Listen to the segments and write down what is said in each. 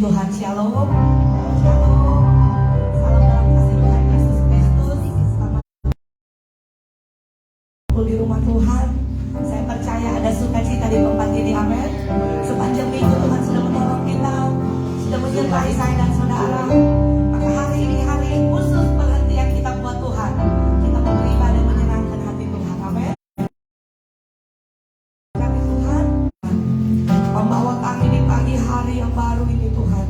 Tuhan, shalom. Shalom. Salam dalam kasih Tuhan Yesus Kristus. Selamat di rumah Tuhan. Saya percaya ada sukacita di tempat ini, amin. Sepanjang minggu Tuhan sudah menolong kita, sudah menyertai saya dan saudara. Maka hari ini hari yang khusus perhentian kita buat Tuhan. Kita mau beribadah menyenangkan hati Tuhan, amin. Kami Tuhan membawa kami di pagi hari yang baru ini Tuhan.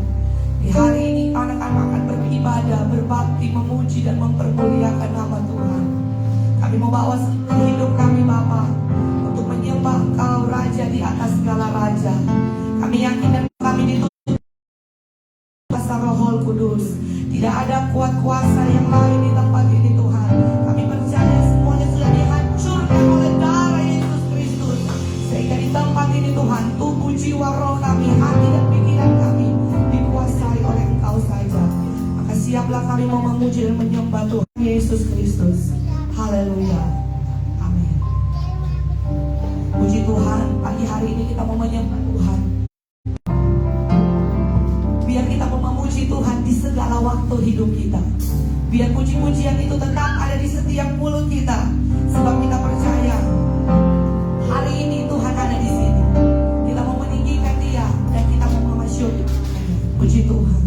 Di hari ini anak-anak akan beribadah, berbakti, memuji dan mempermuliakan nama Tuhan. Kami mau bawa seluruh hidup kami Bapa untuk menyembah Engkau Raja di atas segala raja. Kami yakin dan kami dituntun kuasa Roh Kudus. Tidak ada kuat kuasa yang lain di tempat ini Tuhan. Kami percaya semuanya sudah dihancurkan oleh darah Yesus Kristus. Sehingga di tempat ini Tuhan, tubuh, jiwa, roh kami, hati dan pikiran kami dikuasai oleh Engkau saja. Maka siaplah kami mau memuji dan menyembah Tuhan Yesus Kristus. Haleluya. Amin. Puji Tuhan, pagi hari ini kita mau menyembah Tuhan. Biar kita mau memuji Tuhan di segala waktu hidup kita. Biar puji-pujian itu tetap ada di setiap mulut kita. Sebab kita percaya hari ini Tuhan ada di sini. Kita mau meninggikan Dia dan kita mau memasyur. Puji Tuhan.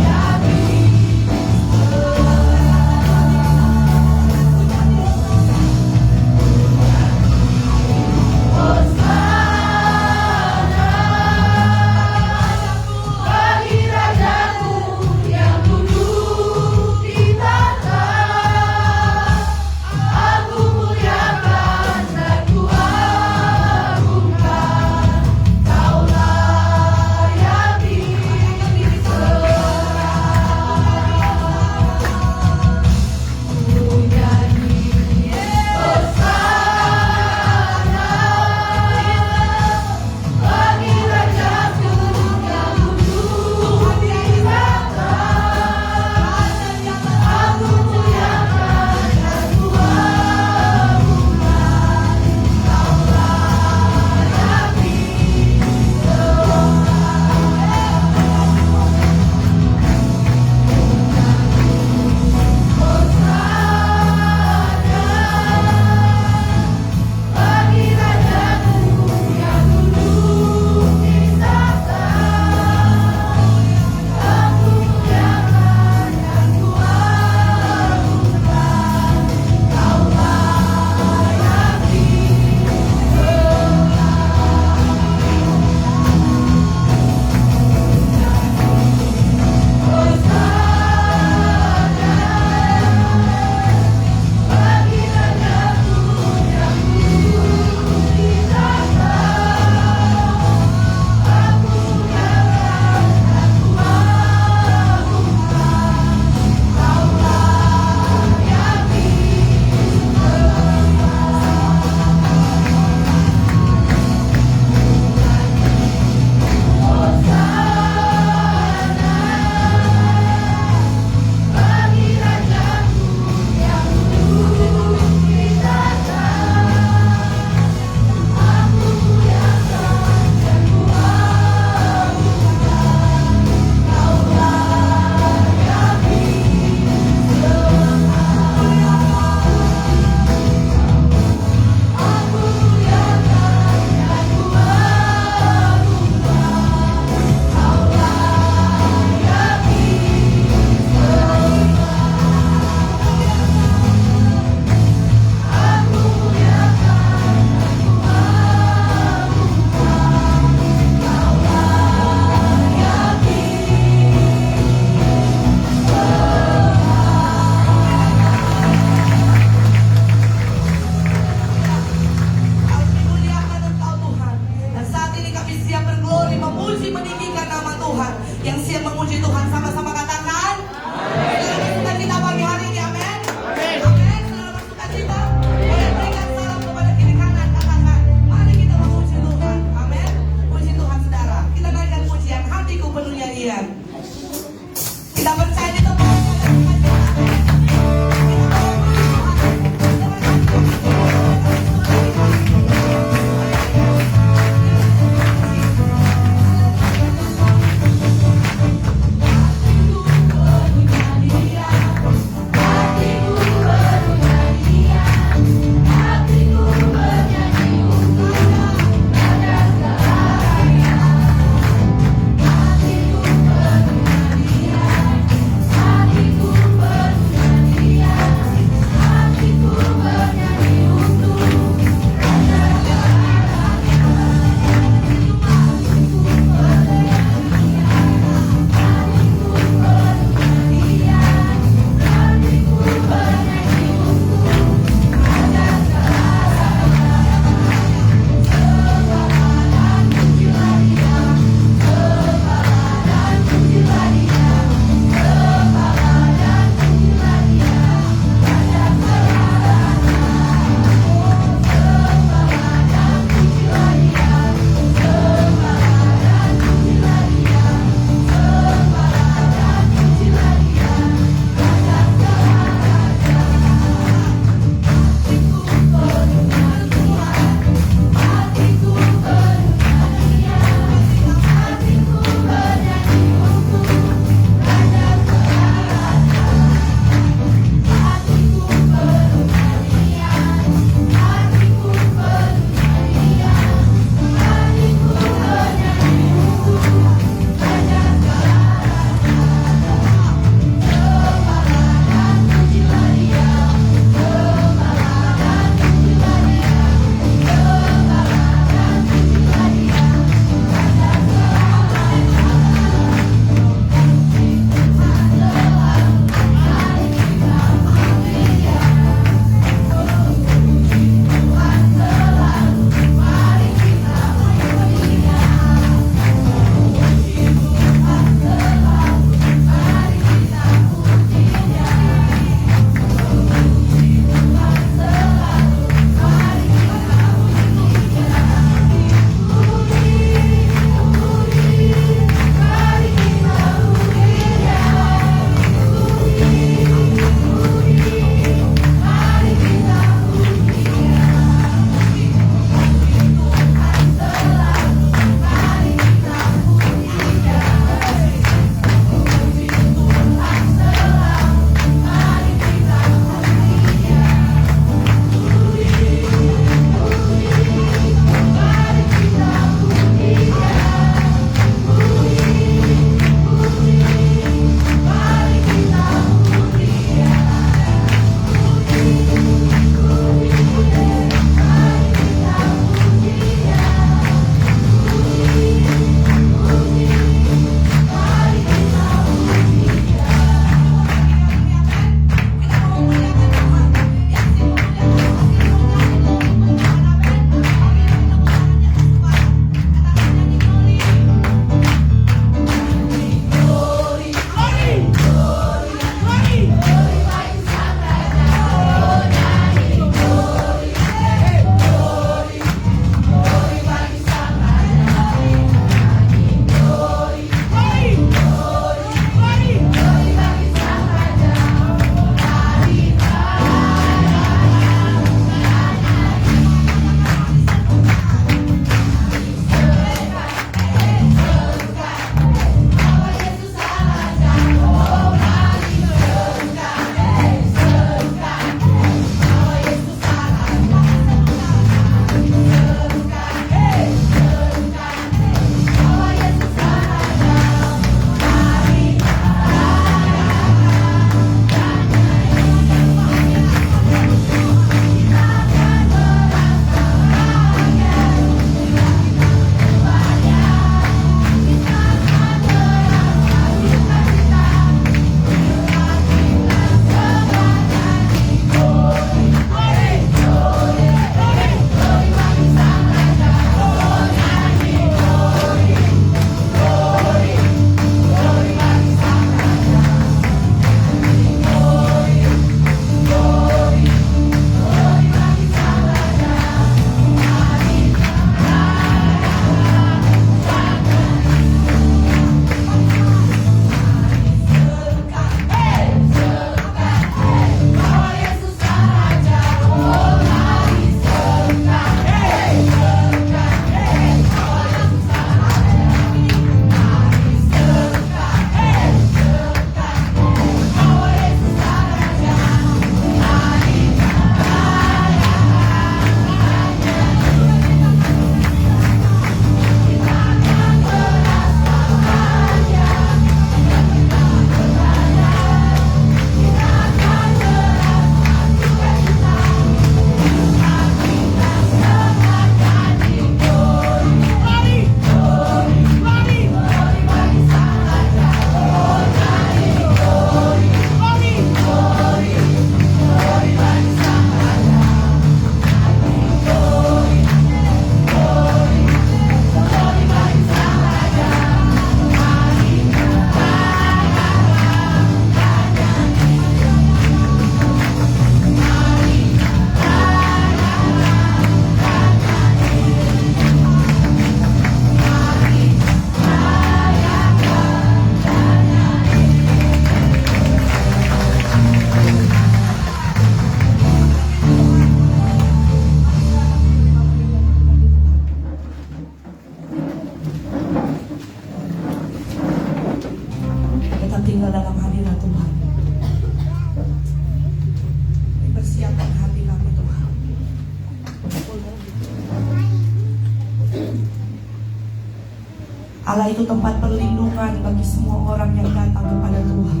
Allah itu tempat perlindungan bagi semua orang yang datang kepada Tuhan.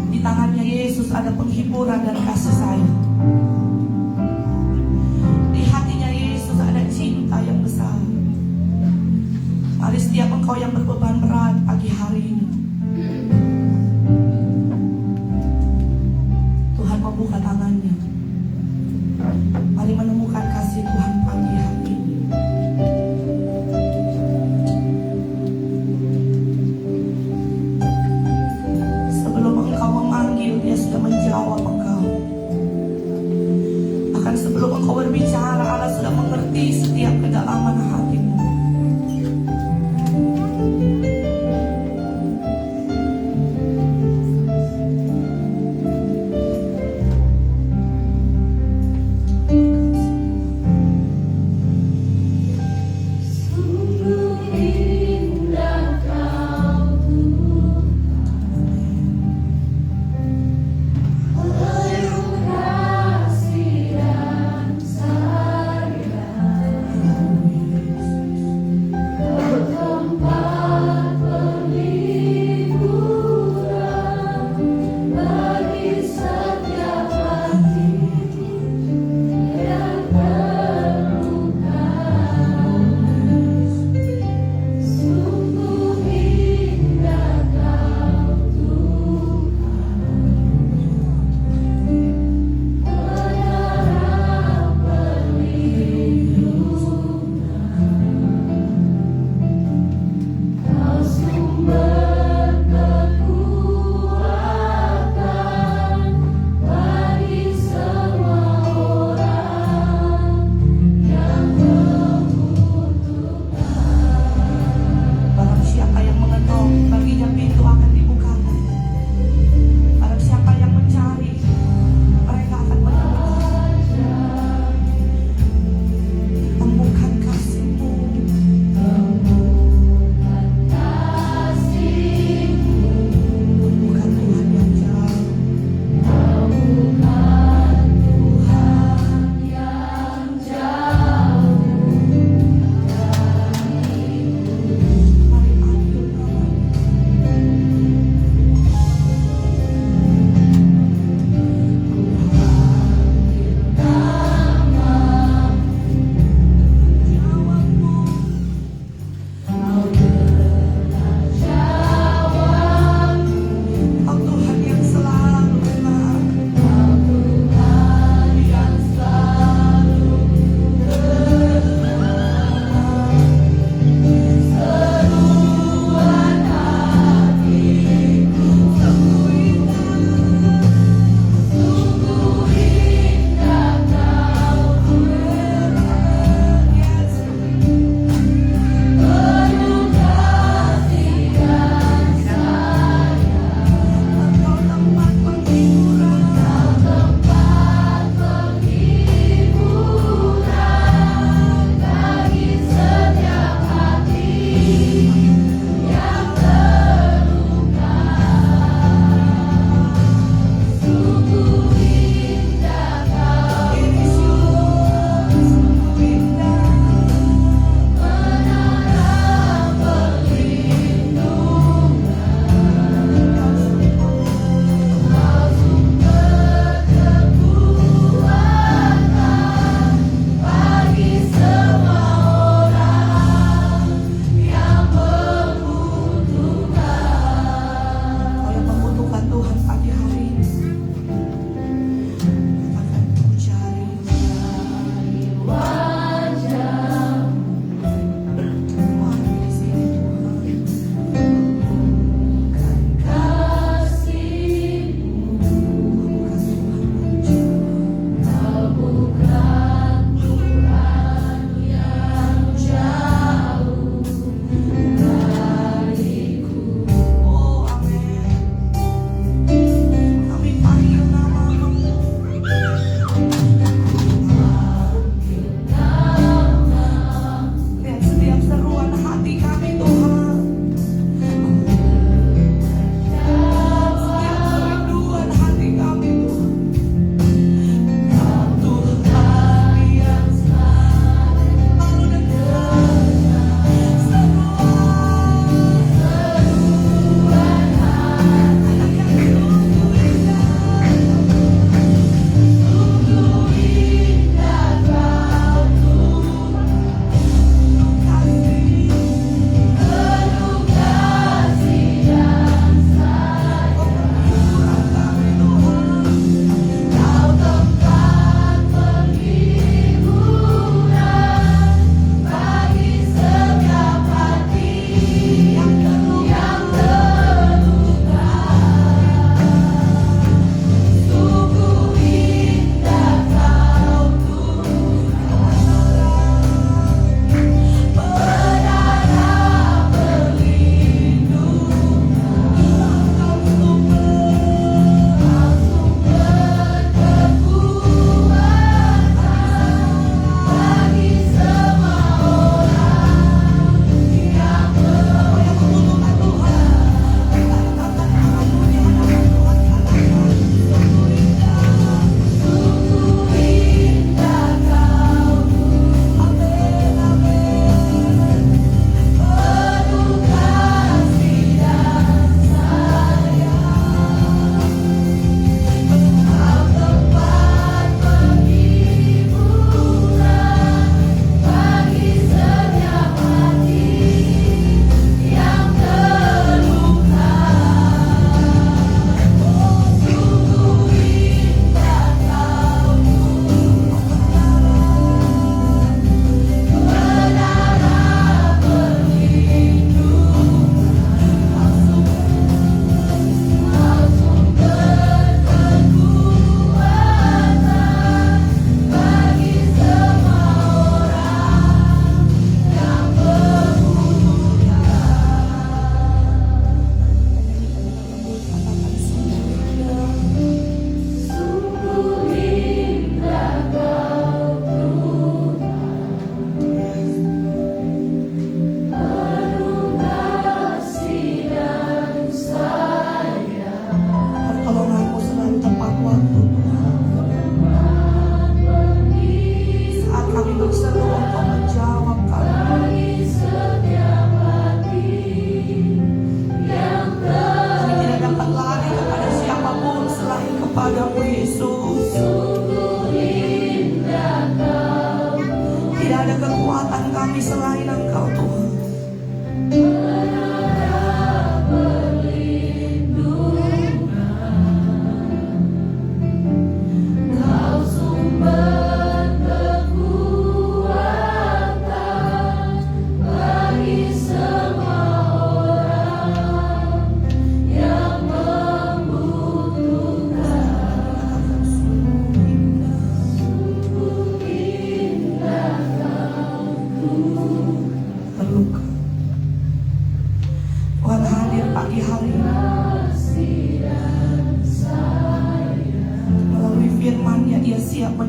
Di tangannya Yesus ada penghiburan dan kasih sayang. Di hatinya Yesus ada cinta yang besar. Mari setiap engkau yang berbeban berat pagi hari ini, Tuhan membuka tangannya. Mari menemukan kasih Tuhan pagi hari ini. Sebelum engkau memanggil, Dia sudah menjawab engkau.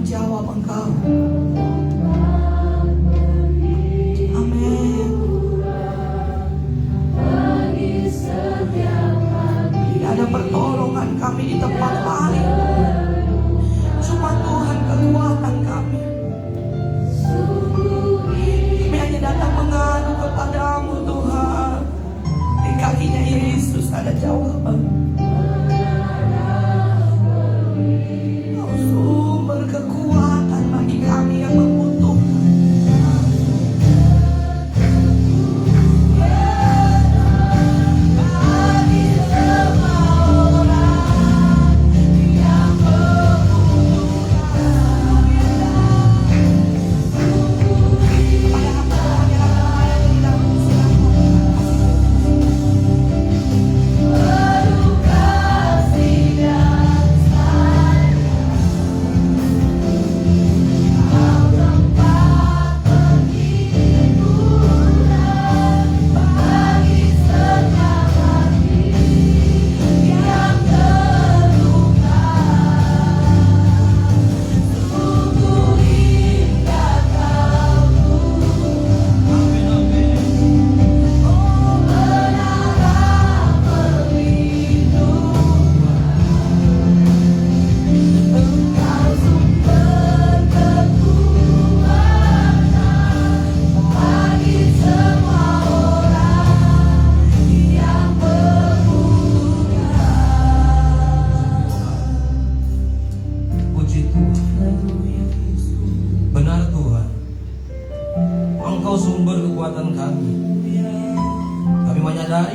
menjawab Engkau. Amin. Tidak ada pertolongan kami di tempat lain. Cuma Tuhan kekuatan kami. Kami hanya datang mengadu kepadamu Tuhan. Di kakinya Yesus ada jawaban. Kau sumber kekuatan bagi kami yang membutuhkan.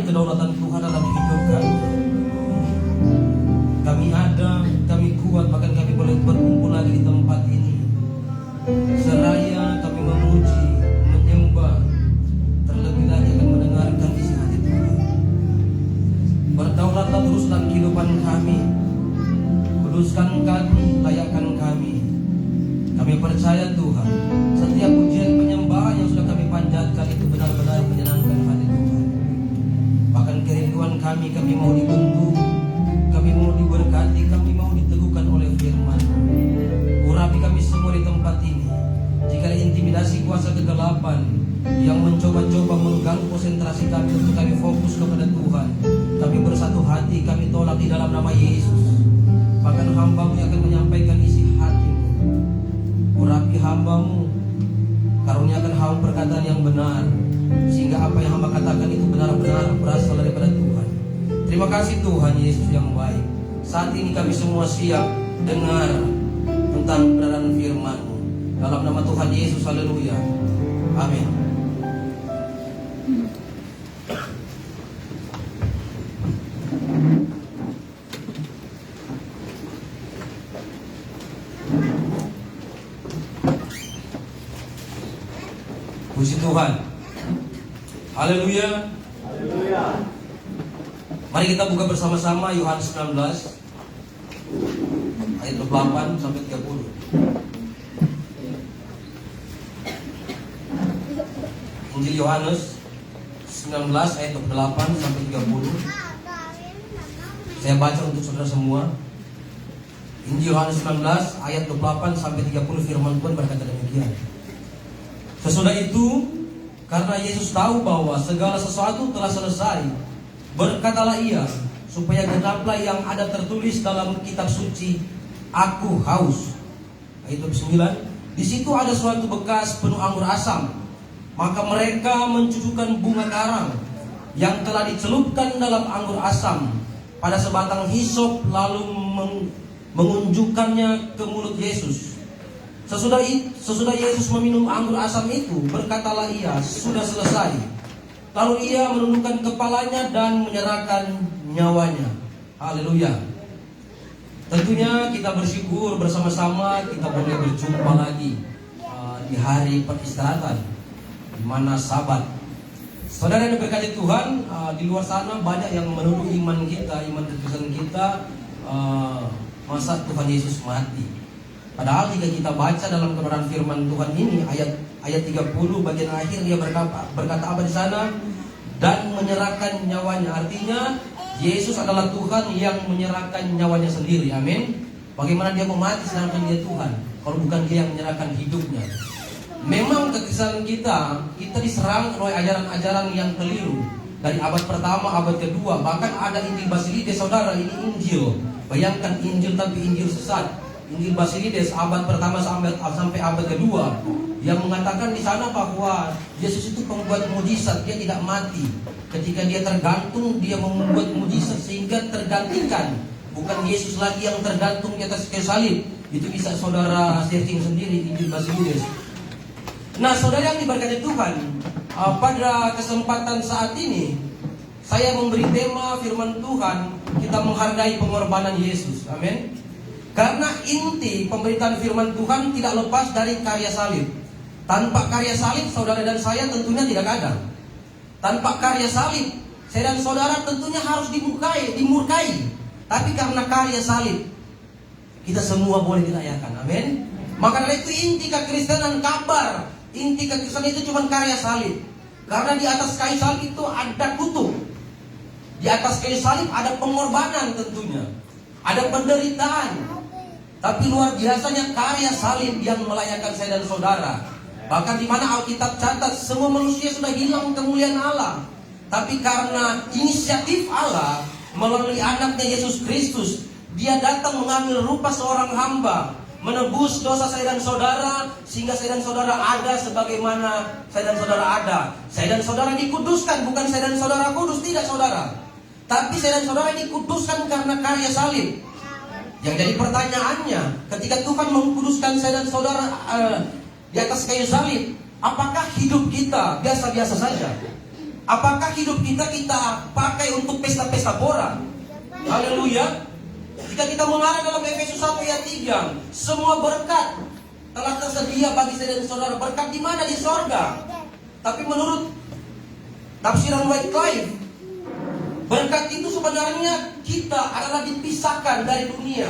Kedaulatan Tuhan dalam hidup kami. Kami ada, kami kuat, bahkan kami boleh berkumpul lagi di tempat ini. Seraya kami memuji, menyembah, terlebih lagi akan mendengarkan isi hati Tuhan. Berdaulatlah terus dalam kehidupan kami. Kuduskan kami, layakkan kami. Kami percaya Tuhan, setiap pujian penyembahan yang sudah kami panjatkan itu benar-benar menyenangkan hati Tuhan. Bahkan kerinduan kami mau dibentuk, kami mau diberkati, kami mau diteguhkan oleh firman. Urapi kami semua di tempat ini. Jika ada intimidasi kuasa kegelapan yang mencoba-coba mengganggu konsentrasi kami untuk kami fokus kepada Tuhan, kami bersatu hati, kami tolak di dalam nama Yesus. Bahkan hamba-Mu yang akan menyampaikan isi hati-Mu. Urapi hamba-Mu, karuniakan hamba perkataan yang benar, sehingga apa yang hamba katakan itu benar-benar berasal daripada Tuhan. Terima kasih Tuhan Yesus yang baik. Saat ini kami semua siap dengar tentang kebenaran firman-Mu. Dalam nama Tuhan Yesus, haleluya. Amin. Puji Tuhan. Haleluya. Haleluya. Mari kita buka bersama-sama Yohanes 19 ayat 28 sampai 30. Injil Yohanes 19 ayat 28 sampai 30. Saya baca untuk saudara semua. Injil Yohanes 19 ayat 28 sampai 30, firman Tuhan berkata demikian. Sesudah itu, karena Yesus tahu bahwa segala sesuatu telah selesai, berkatalah ia, supaya genaplah yang ada tertulis dalam kitab suci, Aku haus. Ayat 9, di situ ada suatu bekas penuh anggur asam. Maka mereka mencucukkan bunga karang yang telah dicelupkan dalam anggur asam pada sebatang hisop, lalu mengunjukkannya ke mulut Yesus. Sesudah Yesus meminum anggur asam itu, berkatalah ia, sudah selesai. Lalu ia menundukkan kepalanya dan menyerahkan nyawanya. Haleluya. Tentunya kita bersyukur bersama-sama kita boleh berjumpa lagi di hari peristirahatan, di mana Sabat. Saudara yang diberkati Tuhan, di luar sana banyak yang menuduh iman kita, iman Kristen kita, masa Tuhan Yesus mati. Padahal jika kita baca dalam kebenaran firman Tuhan ini, ayat 30 bagian akhir, dia berkata apa di sana? Dan menyerahkan nyawanya. Artinya Yesus adalah Tuhan yang menyerahkan nyawanya sendiri. Amin. Bagaimana dia mau mati sedangkan dia Tuhan? kalau bukan Dia yang menyerahkan hidupnya. Memang kekesalan kita diserang oleh ajaran-ajaran yang keliru. Dari abad pertama, abad kedua, bahkan ada Injil Basilides, saudara, ini Injil. Bayangkan Injil tapi Injil sesat. Injil Basilides abad pertama sampai abad kedua, yang mengatakan di sana bahwa Yesus itu pembuat mujizat, Dia tidak mati. Ketika Dia tergantung, Dia membuat mujizat sehingga tergantikan. Bukan Yesus lagi yang tergantung di atas kayu salib. Itu bisa saudara searching sendiri Injil Basilides. Nah, saudara yang diberkati Tuhan, pada kesempatan saat ini saya memberi tema firman Tuhan, kita menghargai pengorbanan Yesus. Amin. Karena inti pemberitaan firman Tuhan tidak lepas dari karya salib. Tanpa karya salib, saudara dan saya tentunya tidak ada. Tanpa karya salib, saya dan saudara tentunya harus dimurkai. Tapi karena karya salib, kita semua boleh dirayakan. Amin. Maka dari itu inti kekristenan kabar, inti kekristenan itu cuma karya salib. Karena di atas kayu salib itu ada kutuk. Di atas kayu salib ada pengorbanan tentunya. Ada penderitaan. Tapi luar biasanya karya salib yang melayakan saya dan saudara. Bahkan di mana Alkitab catat semua manusia sudah hilang kemuliaan Allah. Tapi karena inisiatif Allah melalui anaknya Yesus Kristus, Dia datang mengambil rupa seorang hamba, menebus dosa saya dan saudara, sehingga saya dan saudara ada sebagaimana saya dan saudara ada. Saya dan saudara dikuduskan, bukan saya dan saudara kudus, tidak saudara. Tapi saya dan saudara dikuduskan karena karya salib. Yang jadi pertanyaannya, ketika Tuhan mengkuduskan saya dan saudara di atas kayu salib, apakah hidup kita biasa-biasa saja? Apakah hidup kita pakai untuk pesta-pesta pora? Haleluya. Jika kita mengarah dalam Efesus 1 ayat 3, semua berkat telah tersedia bagi saya dan saudara. Berkat di mana? Di sorga. Tapi menurut tafsiran Wycliffe, berkat itu sebenarnya kita adalah dipisahkan dari dunia.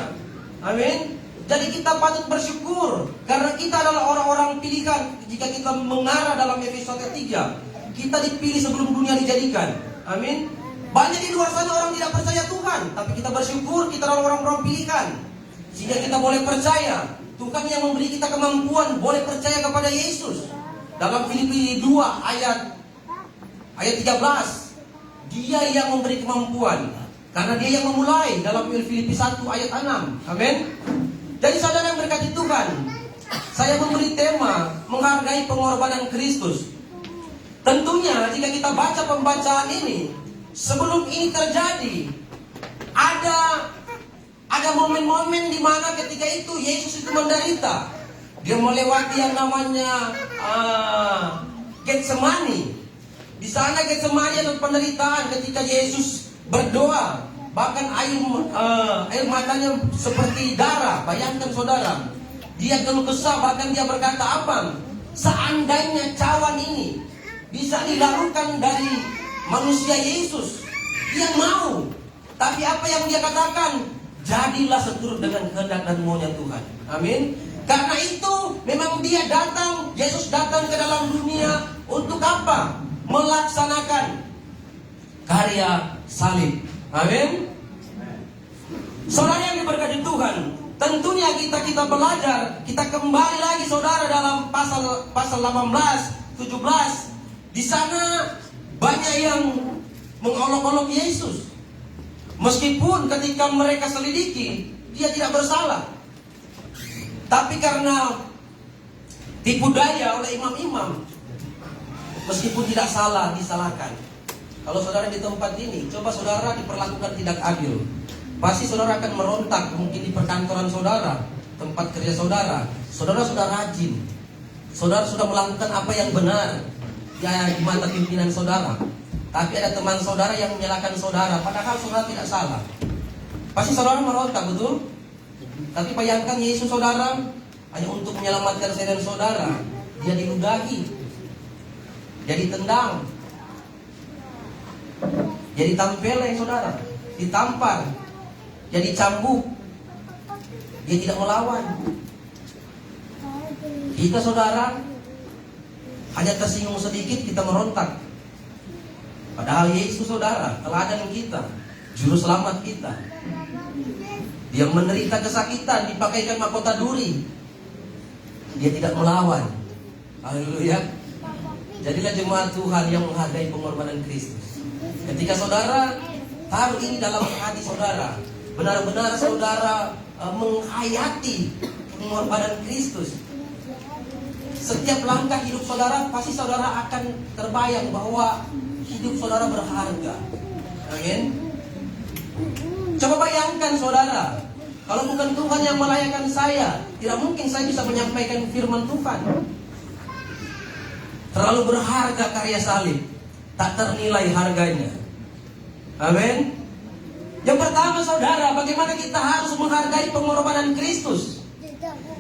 Amin. Jadi kita patut bersyukur karena kita adalah orang-orang pilihan. Jika kita mengarah dalam Efesus 1 ayat 3, kita dipilih sebelum dunia dijadikan. Amin. Banyak di luar sana orang tidak percaya Tuhan, tapi kita bersyukur kita adalah orang-orang pilihan. Sehingga kita boleh percaya Tuhan yang memberi kita kemampuan, boleh percaya kepada Yesus. Dalam Filipi 2 ayat 13, Dia yang memberi kemampuan, karena Dia yang memulai. Dalam Filipi 1 ayat 6. Amin. Jadi saudara yang berkati Tuhan, saya memberi tema menghargai pengorbanan Kristus. Tentunya jika kita baca pembacaan ini, sebelum ini terjadi, ada momen-momen di mana ketika itu Yesus itu menderita. Dia melewati yang namanya Getsemani. Di sana Getsemani ada penderitaan ketika Yesus berdoa. Bahkan air matanya seperti darah. Bayangkan saudara, dia keluh kesah, bahkan dia berkata apa? Seandainya cawan ini bisa dilakukan dari manusia Yesus, dia mau. Tapi apa yang dia katakan? Jadilah seturut dengan kehendak dan maunya Tuhan. Amin. Karena itu memang dia datang, Yesus datang ke dalam dunia untuk apa? Melaksanakan karya salib. Amin. Saudara yang diberkati Tuhan, tentunya kita belajar, kita kembali lagi saudara dalam pasal 18, 17. Di sana banyak yang mengolok-olok Yesus. Meskipun ketika mereka selidiki, dia tidak bersalah. Tapi karena tipu daya oleh imam-imam, meskipun tidak salah, disalahkan. Kalau saudara di tempat ini, coba saudara diperlakukan tidak adil, pasti saudara akan merontak. Mungkin di perkantoran saudara, tempat kerja saudara, saudara sudah rajin, saudara sudah melakukan apa yang benar ya di mata pimpinan saudara. Tapi ada teman saudara yang menyalahkan saudara, padahal saudara tidak salah. Pasti saudara merontak, betul? Tapi bayangkan Yesus saudara, hanya untuk menyelamatkan saya dan saudara, dia diludahi, dia ditendang, jadi tampeleng saudara, ditampar, jadi cambuk, dia tidak melawan. Kita saudara hanya tersinggung sedikit kita merontak. Padahal Yesus saudara, teladan kita, juru selamat kita, dia menderita kesakitan, dipakaikan mahkota duri, Dia tidak melawan. Haleluya. Jadilah jemaat Tuhan yang menghargai pengorbanan Kristus. Ketika saudara taruh ini dalam hati saudara, benar-benar saudara menghayati pengorbanan Kristus, setiap langkah hidup saudara pasti saudara akan terbayang bahwa hidup saudara berharga. Amin. Coba bayangkan saudara, kalau bukan Tuhan yang melayakan saya, tidak mungkin saya bisa menyampaikan firman Tuhan. Terlalu berharga karya salib, tak ternilai harganya. Amin. Yang pertama saudara, bagaimana kita harus menghargai pengorbanan Kristus?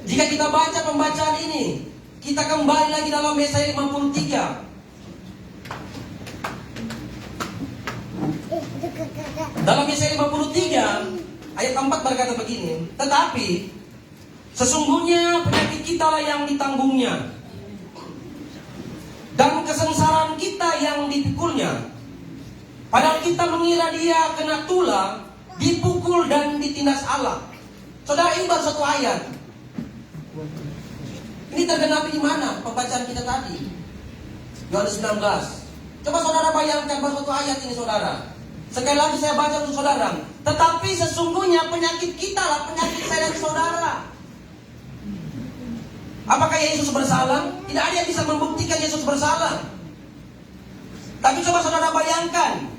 Jika kita baca pembacaan ini, kita kembali lagi dalam Yesaya 53. Dalam Yesaya 53 ayat 4 berkata begini, tetapi sesungguhnya penyakit kita lah yang ditanggungnya, dan kesengsaraan kita yang dipikulnya. Padahal kita mengira dia kena tulah, dipukul dan ditindas Allah. Saudara, ini baru satu ayat. Ini tergenapi di mana pembacaan kita tadi? Yohanes 19. Coba saudara bayangkan baru satu ayat ini saudara. Sekali lagi saya baca untuk saudara. Tetapi sesungguhnya penyakit kita lah penyakit saya dan saudara. Apakah Yesus bersalah? Tidak ada yang bisa membuktikan Yesus bersalah. Tapi coba saudara bayangkan,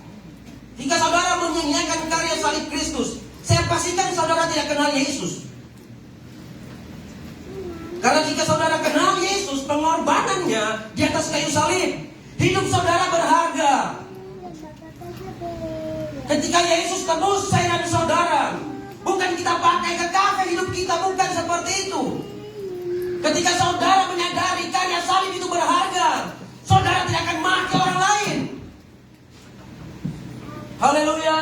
jika saudara menyanyiakan karya salib Kristus, saya pastikan saudara tidak kenal Yesus. Karena jika saudara kenal Yesus, pengorbanannya di atas kayu salib, hidup saudara berharga. Ketika Yesus tebus saya dan saudara, bukan kita pakai ke kafe hidup kita, bukan seperti itu. Ketika saudara menyadari karya salib itu berharga, saudara tidak akan maki orang lain. Haleluya.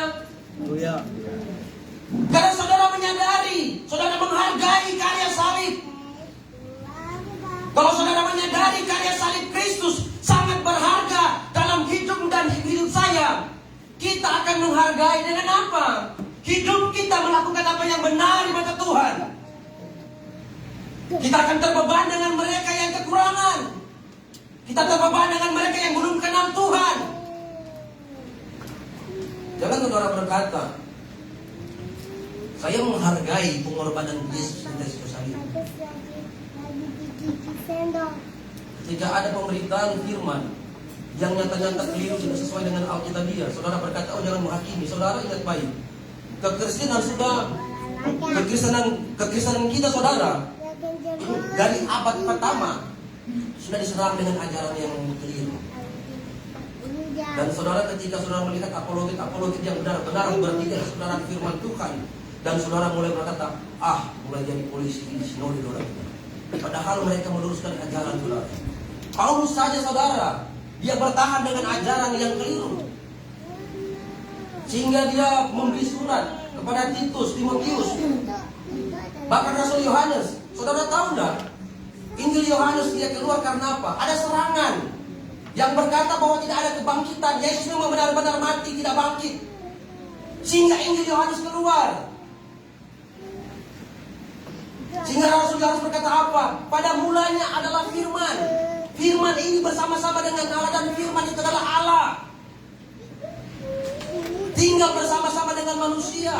Karena saudara menyadari, saudara menghargai karya salib. Kalau saudara menyadari karya salib Kristus sangat berharga dalam hidup dan hidup saya, kita akan menghargai dengan apa? Hidup kita melakukan apa yang benar di mata Tuhan. Kita akan terbeban dengan mereka yang kekurangan. Kita terbeban dengan mereka yang belum kenal Tuhan. Jangan saudara berkata, saya menghargai pengorbanan Yesus di atas kayu salib. Ketika ada pemberitaan firman yang nyata-nyata keliru tidak sesuai dengan Alkitabiah, saudara berkata, oh jangan menghakimi. Saudara ingat baik, kekristenan kita saudara dari abad pertama sudah diserang dengan ajaran yang keliru. Dan saudara ketika saudara melihat apologet yang benar-benar bertiga saudara firman Tuhan, dan saudara mulai berkata, mulai jadi polisi di sinode saudara. Padahal mereka meluruskan ajaran saudara. Paulus saja saudara, dia bertahan dengan ajaran yang keliru, sehingga dia memberi surat kepada Timotius. Bahkan Rasul Yohanes, saudara tahu enggak? Injil Yohanes dia keluar karena apa? Ada serangan yang berkata bahwa tidak ada kebangkitan. Yesus memang benar-benar mati, tidak bangkit. Sehingga Injil Yohanes keluar. Sehingga Rasul Yohanes berkata apa? Pada mulanya adalah firman. Firman ini bersama-sama dengan Allah, dan firman itu adalah Allah. Tinggal bersama-sama dengan manusia.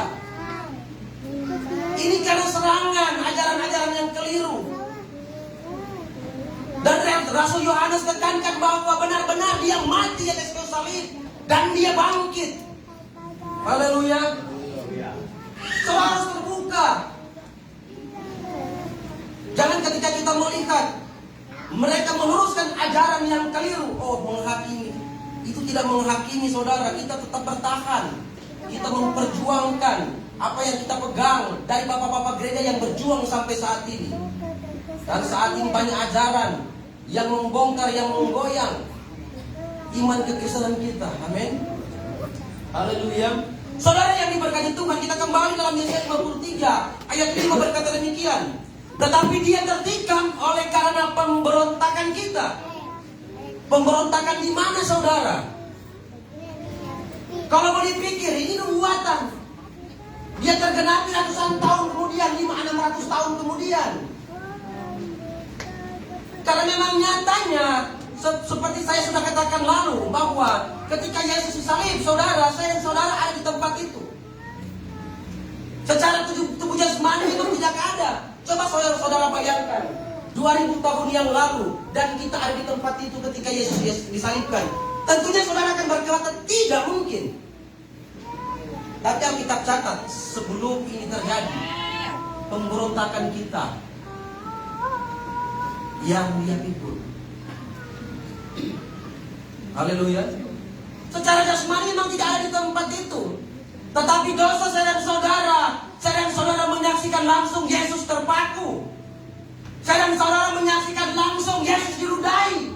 Ini karena serangan ajaran-ajaran yang keliru. Dan Rasul Yohanes tekankan bahwa benar-benar dia mati di atas kayu salib dan dia bangkit. Haleluya. Saudara harus terbuka. Jangan ketika kita melihat mereka meluruskan ajaran yang keliru, menghakimi. Itu tidak menghakimi saudara, kita tetap bertahan. Kita memperjuangkan apa yang kita pegang dari bapak-bapak gereja yang berjuang sampai saat ini. Dan saat ini banyak ajaran yang membongkar, yang menggoyang iman kekristenan kita. Amin. Haleluya. Saudara yang diberkati Tuhan, kita kembali dalam Yesaya 53 ayat 5 berkata demikian. Tetapi dia tertikam oleh karena pemberontakan kita. Pemberontakan di mana saudara? Kalau mau dipikir ini nubuatan, dia tergenapi ratusan tahun kemudian, 500-600 tahun kemudian. memang nyatanya seperti saya sudah katakan lalu, bahwa ketika Yesus disalib, saudara, saya dan saudara ada di tempat itu. Secara tubuh jasmani itu tidak ada. Coba saudara bayangkan 2000 tahun yang lalu, dan kita ada di tempat itu ketika Yesus disalibkan. Tentunya saudara akan berkata tidak mungkin. Tapi Alkitab catat, sebelum ini terjadi, pemberontakan kita yang dia pikul. Haleluya. Secara jasmani memang tidak ada di tempat itu. Tetapi dosa saya dan saudara menyaksikan langsung Yesus terpaku. Saya dan saudara menyaksikan langsung Yesus diludahi.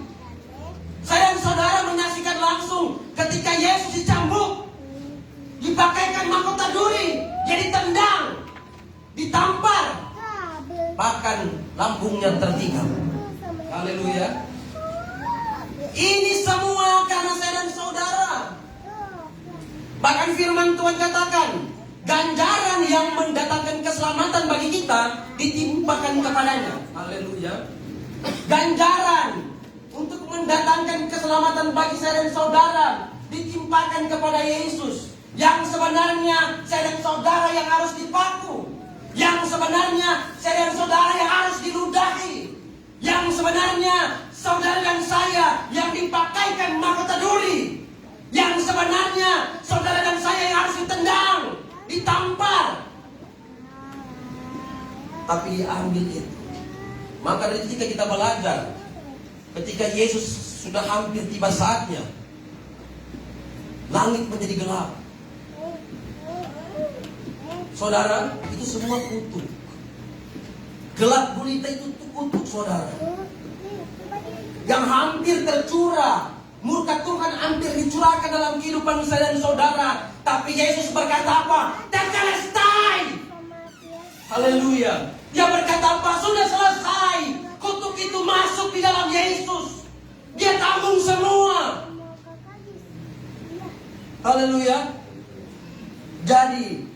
Saya dan saudara menyaksikan langsung ketika Yesus dicambuk, dipakaikan mahkota duri, dia ditendang, ditampar, bahkan lambungnya tertinggal. Haleluya. Ini semua karena saya dan saudara. Bahkan firman Tuhan katakan, ganjaran yang mendatangkan keselamatan bagi kita ditimpakan kepadanya. Haleluya. Ganjaran untuk mendatangkan keselamatan bagi saya dan saudara ditimpakan kepada Yesus. Yang sebenarnya saya dan saudara yang harus dipaku. Yang sebenarnya saya dan saudara yang harus diludahi. Yang sebenarnya saudara dan saya yang dipakaikan mahkota duri. Yang sebenarnya saudara dan saya yang harus ditendang, ditampar. Tapi diambil itu. Maka dari ketika kita belajar, ketika Yesus sudah hampir tiba saatnya, langit menjadi gelap. Saudara, itu semua kutuk. Gelap gulita itu kutuk, saudara. Yang hampir tercurah, murka Tuhan hampir dicurahkan dalam kehidupan saya dan saudara. Tapi Yesus berkata apa? Tetelestai. Haleluya. Dia berkata apa? Sudah selesai. Kutuk itu masuk di dalam Yesus. Dia tanggung semua. Haleluya. Jadi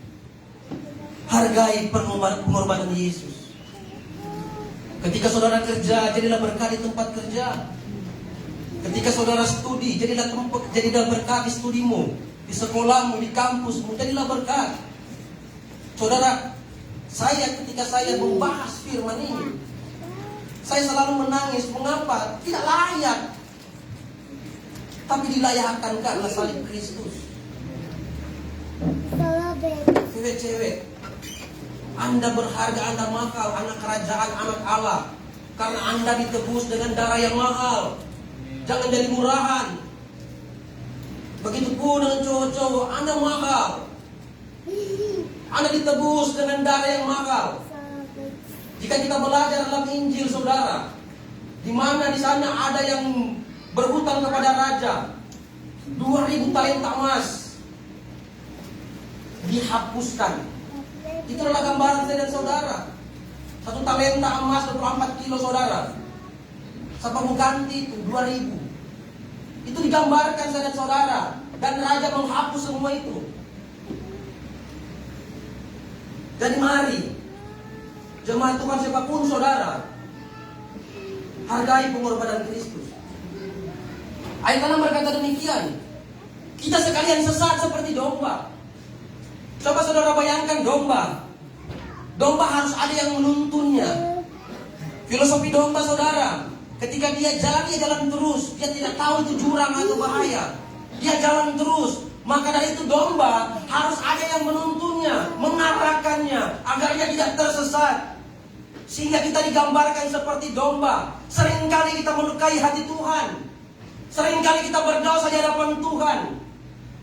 hargai pengorbanan Yesus. Ketika saudara kerja, jadilah berkat di tempat kerja. Ketika saudara studi, jadilah berkat di studimu, di sekolahmu, di kampusmu, jadilah berkat. Saudara, ketika saya membahas firman ini, saya selalu menangis. Mengapa? Tidak layak. Tapi dilayakkan karena salib Kristus. Cewek-cewek, Anda berharga, Anda mahal, anak kerajaan, anak Allah. Karena Anda ditebus dengan darah yang mahal. Jangan jadi murahan. Begitupun dengan cowok-cowok, Anda mahal. Anda ditebus dengan darah yang mahal. Jika kita belajar dalam Injil, saudara, di mana di sana ada yang berhutang kepada raja 2000 talenta emas, dihapuskan. Itu adalah gambaran saya dan saudara. 1 talenta emas 24 kilo, saudara. Siapa mau ganti itu 2000. Itu digambarkan saya dan saudara. Dan raja menghapus semua itu. Jadi mari, jemaat Tuhan siapapun saudara, hargai pengorbanan Kristus. Ayat 6 berkata demikian. Kita sekalian sesat seperti domba. Coba saudara bayangkan domba. Domba harus ada yang menuntunnya. Filosofi domba, saudara, ketika dia jalan terus. Dia tidak tahu itu jurang atau bahaya. Dia jalan terus. Maka dari itu domba harus ada yang menuntunnya, mengarahkannya, agar dia tidak tersesat. Sehingga kita digambarkan seperti domba. Seringkali kita melukai hati Tuhan. Seringkali kita berdosa di hadapan Tuhan.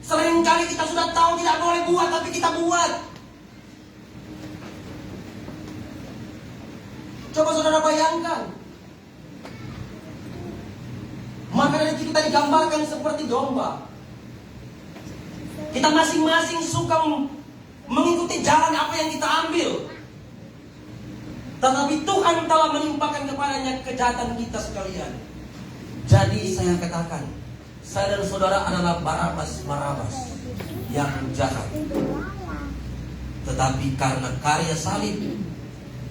Seringkali kita sudah tahu tidak boleh buat, tapi kita buat. Coba saudara bayangkan. Maka dari itu kita digambarkan seperti domba. Kita masing-masing suka mengikuti jalan apa yang kita ambil. Tetapi Tuhan telah menimpakan kepadanya kejahatan kita sekalian. Jadi saya katakan, saya dan saudara adalah Barabas yang jahat. Tetapi karena karya salib,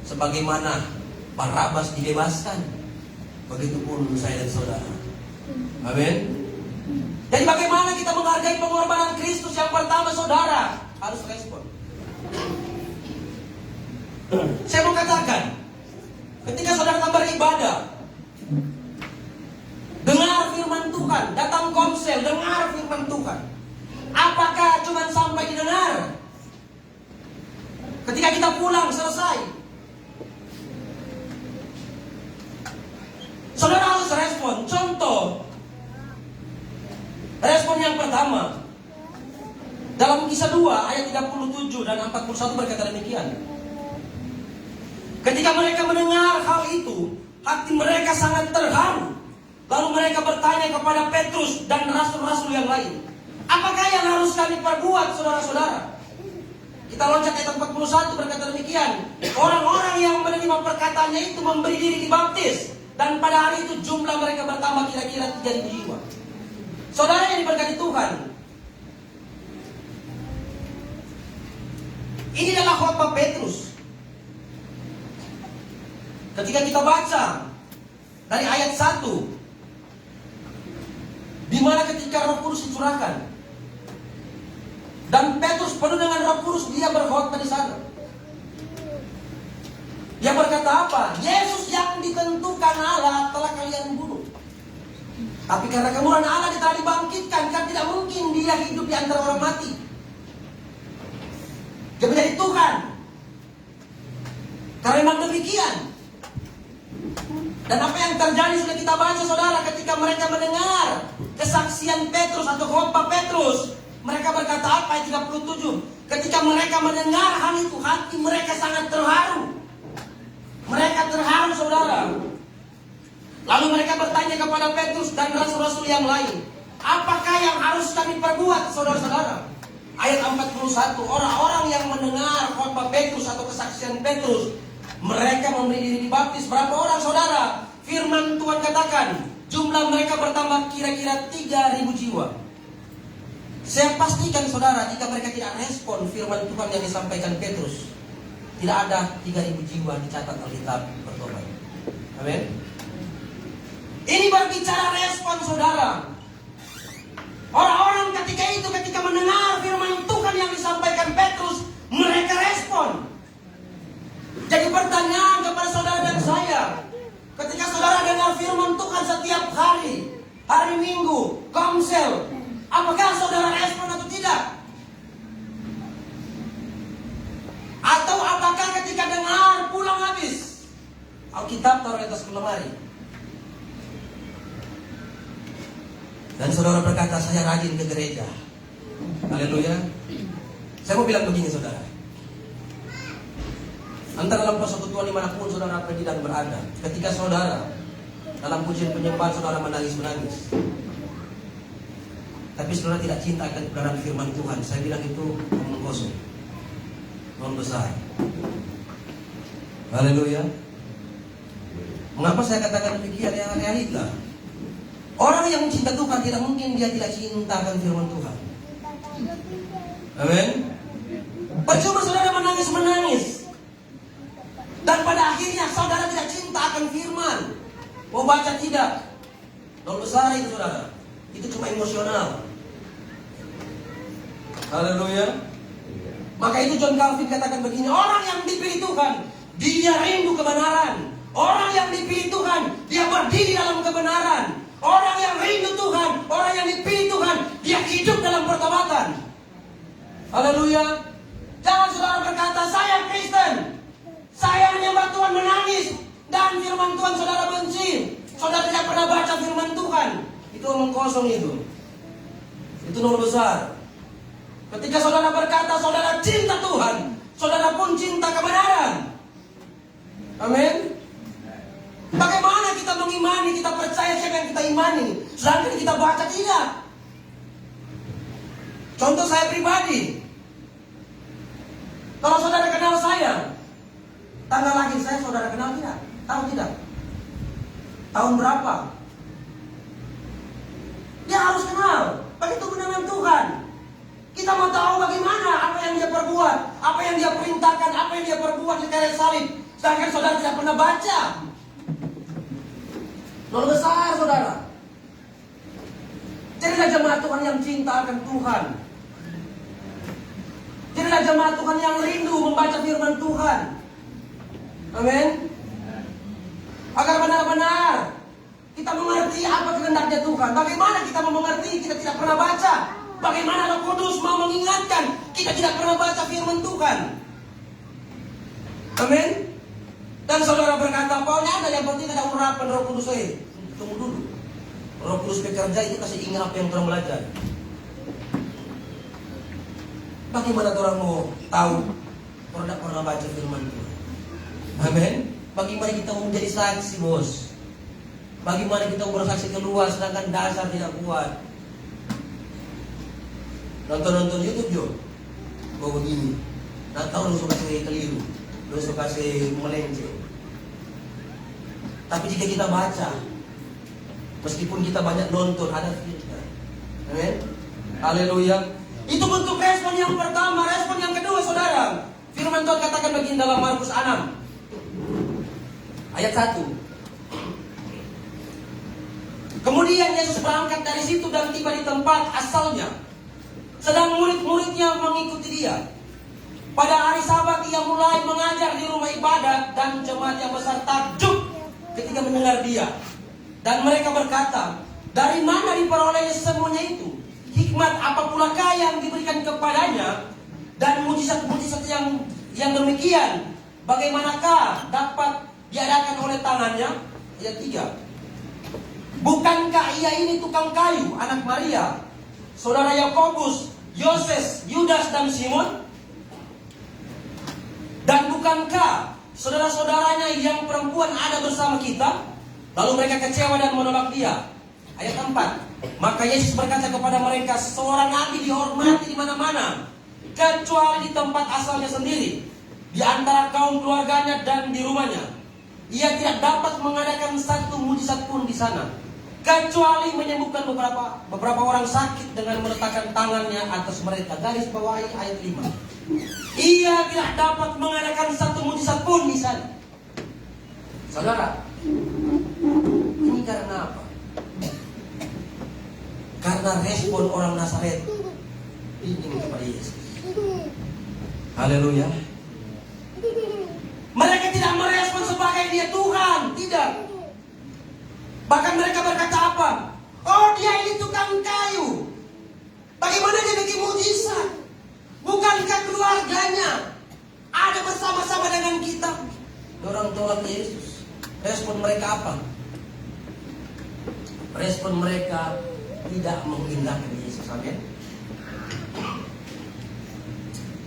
sebagaimana Barabas dibebaskan, Begitupun saya dan saudara. Amin. Jadi bagaimana kita menghargai pengorbanan Kristus? Yang pertama, saudara harus respon. Saya mau katakan, ketika saudara akan beribadah, dengar firman Tuhan, datang komsel, dengar firman Tuhan. Apakah cuma sampai didengar? Ketika kita pulang selesai, saudara harus respon. Contoh, respon yang pertama dalam Kisah 2 ayat 37 dan 41 berkata demikian. Ketika mereka mendengar hal itu, hati mereka sangat terharu. Lalu mereka bertanya kepada Petrus dan rasul-rasul yang lain, apakah yang harus kami perbuat, saudara-saudara? Kita loncat ayat 41 berkata demikian. Orang-orang yang menerima perkataannya itu memberi diri dibaptis. Dan pada hari itu jumlah mereka bertambah kira-kira 3.000 jiwa. Saudara yang diberkati Tuhan, ini adalah khotbah Petrus. Ketika kita baca dari ayat 1, di mana ketika Roh Kudus dicurahkan dan Petrus penuh dengan Roh Kudus, dia berkhotbah di sana. Dia berkata apa? Yesus yang ditentukan Allah telah kalian bunuh. Tapi karena kemurahan Allah dia telah dibangkitkan, kan tidak mungkin dia hidup di antara orang mati. Dia menjadi Tuhan. Karena memang demikian. Dan apa yang terjadi sudah kita baca, saudara, ketika mereka mendengar kesaksian Petrus atau khotbah Petrus, mereka berkata apa? Ayat 37. Ketika mereka mendengar hal itu, hati mereka sangat terharu. Mereka terharu, saudara. Lalu mereka bertanya kepada Petrus dan rasul-rasul yang lain, apakah yang harus kami perbuat, saudara-saudara? Ayat 41. Orang-orang yang mendengar khotbah Petrus atau kesaksian Petrus, mereka memberi diri dibaptis. Berapa orang, saudara? Firman Tuhan katakan, jumlah mereka bertambah kira-kira 3.000 jiwa. Saya pastikan, saudara, jika mereka tidak respon firman Tuhan yang disampaikan Petrus, tidak ada 3.000 jiwa dicatat Alkitab bertobat. Amin. Ini berbicara respon, saudara. Orang-orang ketika itu, ketika mendengar firman Tuhan yang disampaikan Petrus, mereka respon. Jadi pertanyaan kepada saudara dan saya, ketika saudara dengar firman Tuhan setiap hari, hari Minggu, komsel, apakah saudara respon atau tidak? Atau apakah ketika dengar pulang habis Alkitab taruh di atas lemari, dan saudara berkata, saya rajin ke gereja. Haleluya. Saya mau bilang begini, saudara. Antara dalam persekutuan dimanapun saudara pergi dan berada, ketika saudara dalam pujian penyembahan saudara menangis-menangis, tapi saudara tidak cinta akan kebenaran firman Tuhan, saya bilang itu omong kosong, omong besar. Haleluya. Mengapa saya katakan demikian? Yang realita, orang yang mencinta Tuhan tidak mungkin dia tidak cinta akan firman Tuhan. Amin. Percuma saudara menangis-menangis, dan pada akhirnya saudara tidak cinta akan firman. Mau baca tidak? Dosa besar itu, saudara. Itu cuma emosional. Haleluya. Maka itu John Calvin katakan begini, orang yang dipilih Tuhan, dia rindu kebenaran. Orang yang dipilih Tuhan, dia berdiri dalam kebenaran. Orang yang rindu Tuhan, orang yang dipilih Tuhan, dia hidup dalam pertobatan. Haleluya. Jangan saudara berkata, saya Kristen, saya menyembah Tuhan, menangis, dan firman Tuhan saudara benci. Saudara tidak pernah baca firman Tuhan. Itu omong kosong itu. Itu nomor besar. Ketika saudara berkata saudara cinta Tuhan, saudara pun cinta kebenaran. Amin. Bagaimana kita mengimani, kita percaya siapa yang kita imani, sedangkan kita baca tidak. Contoh saya pribadi. Kalau saudara kenal saya, tanggal lahir saya saudara kenal tidak? Tahu tidak? Tahun berapa? Dia harus kenal. Begitu dengan Tuhan. Kita mau tahu bagaimana apa yang dia perbuat, apa yang dia perintahkan, apa yang dia perbuat di kayu salib. Sedangkan saudara tidak pernah baca. saudara. Jadilah jemaat Tuhan yang cinta akan Tuhan. Jadilah jemaat Tuhan yang rindu membaca firman Tuhan. Amin. Agar benar-benar kita mengerti apa kehendaknya Tuhan. Bagaimana kita mau mengerti, kita tidak pernah baca. Bagaimana Roh Kudus mau mengingatkan, kita tidak pernah baca firman Tuhan. Amin. Dan saudara berkata, pokoknya ada yang penting ada urapan Roh Kudus. Tunggu dulu. Roh Kudus bekerja itu kasih ingat apa yang telah belajar. Bagaimana orang mau tahu kalau tidak pernah baca firman Tuhan? Amin. Bagaimana kita mau menjadi saksi, bos? Bagaimana kita mau bersaksi keluar sedangkan dasar tidak kuat? Nonton YouTube jo, bawa begini. Nah tahu lu suka kasih keliru, lu suka kasih melenceng. Tapi jika kita baca, meskipun kita banyak nonton, ada firman. Amin. Haleluya. Itu bentuk respon yang pertama. Respon yang kedua, saudara, firman Tuhan katakan begini dalam Markus 6 ayat 1. Kemudian Yesus berangkat dari situ dan tiba di tempat asalnya, sedang murid-muridnya mengikuti dia. Pada hari Sabat ia mulai mengajar di rumah ibadat, dan jemaat yang besar takjub ketika mendengar dia. Dan mereka berkata, dari mana diperolehnya semuanya itu? Hikmat apa pulakah yang diberikan kepadanya? Dan mujizat-mujizat yang demikian, bagaimanakah dapat diadakan oleh tangannya? Ayat 3. Bukankah ia ini tukang kayu, anak Maria, saudara Yakobus, Yoses, Yudas, dan Simon? Dan bukankah saudara-saudaranya yang perempuan ada bersama kita? Lalu mereka kecewa dan menolak dia. Ayat 4. Maka Yesus berkata kepada mereka, seorang nabi dihormati di mana-mana, kecuali di tempat asalnya sendiri, di antara kaum keluarganya dan di rumahnya. Ia tidak dapat mengadakan satu mujizat pun di sana, kecuali menyembuhkan beberapa orang sakit dengan meletakkan tangannya atas mereka. Garis bawahi ayat 5. Ia tidak dapat mengadakan satu mujizat pun di sana. Saudara, ini karena apa? Karena respon orang Nazaret ingin kepada Yesus. Haleluya. Mereka tidak merespon sebagai dia Tuhan, tidak. Bahkan mereka berkata apa? Oh, dia ini tukang kayu. Bagaimana dia bikin mujizat? Bukankah keluarganya ada bersama-sama dengan kita? Orang tolak Yesus. Respon mereka apa? Respon mereka tidak mengindahkan Yesus. Amin.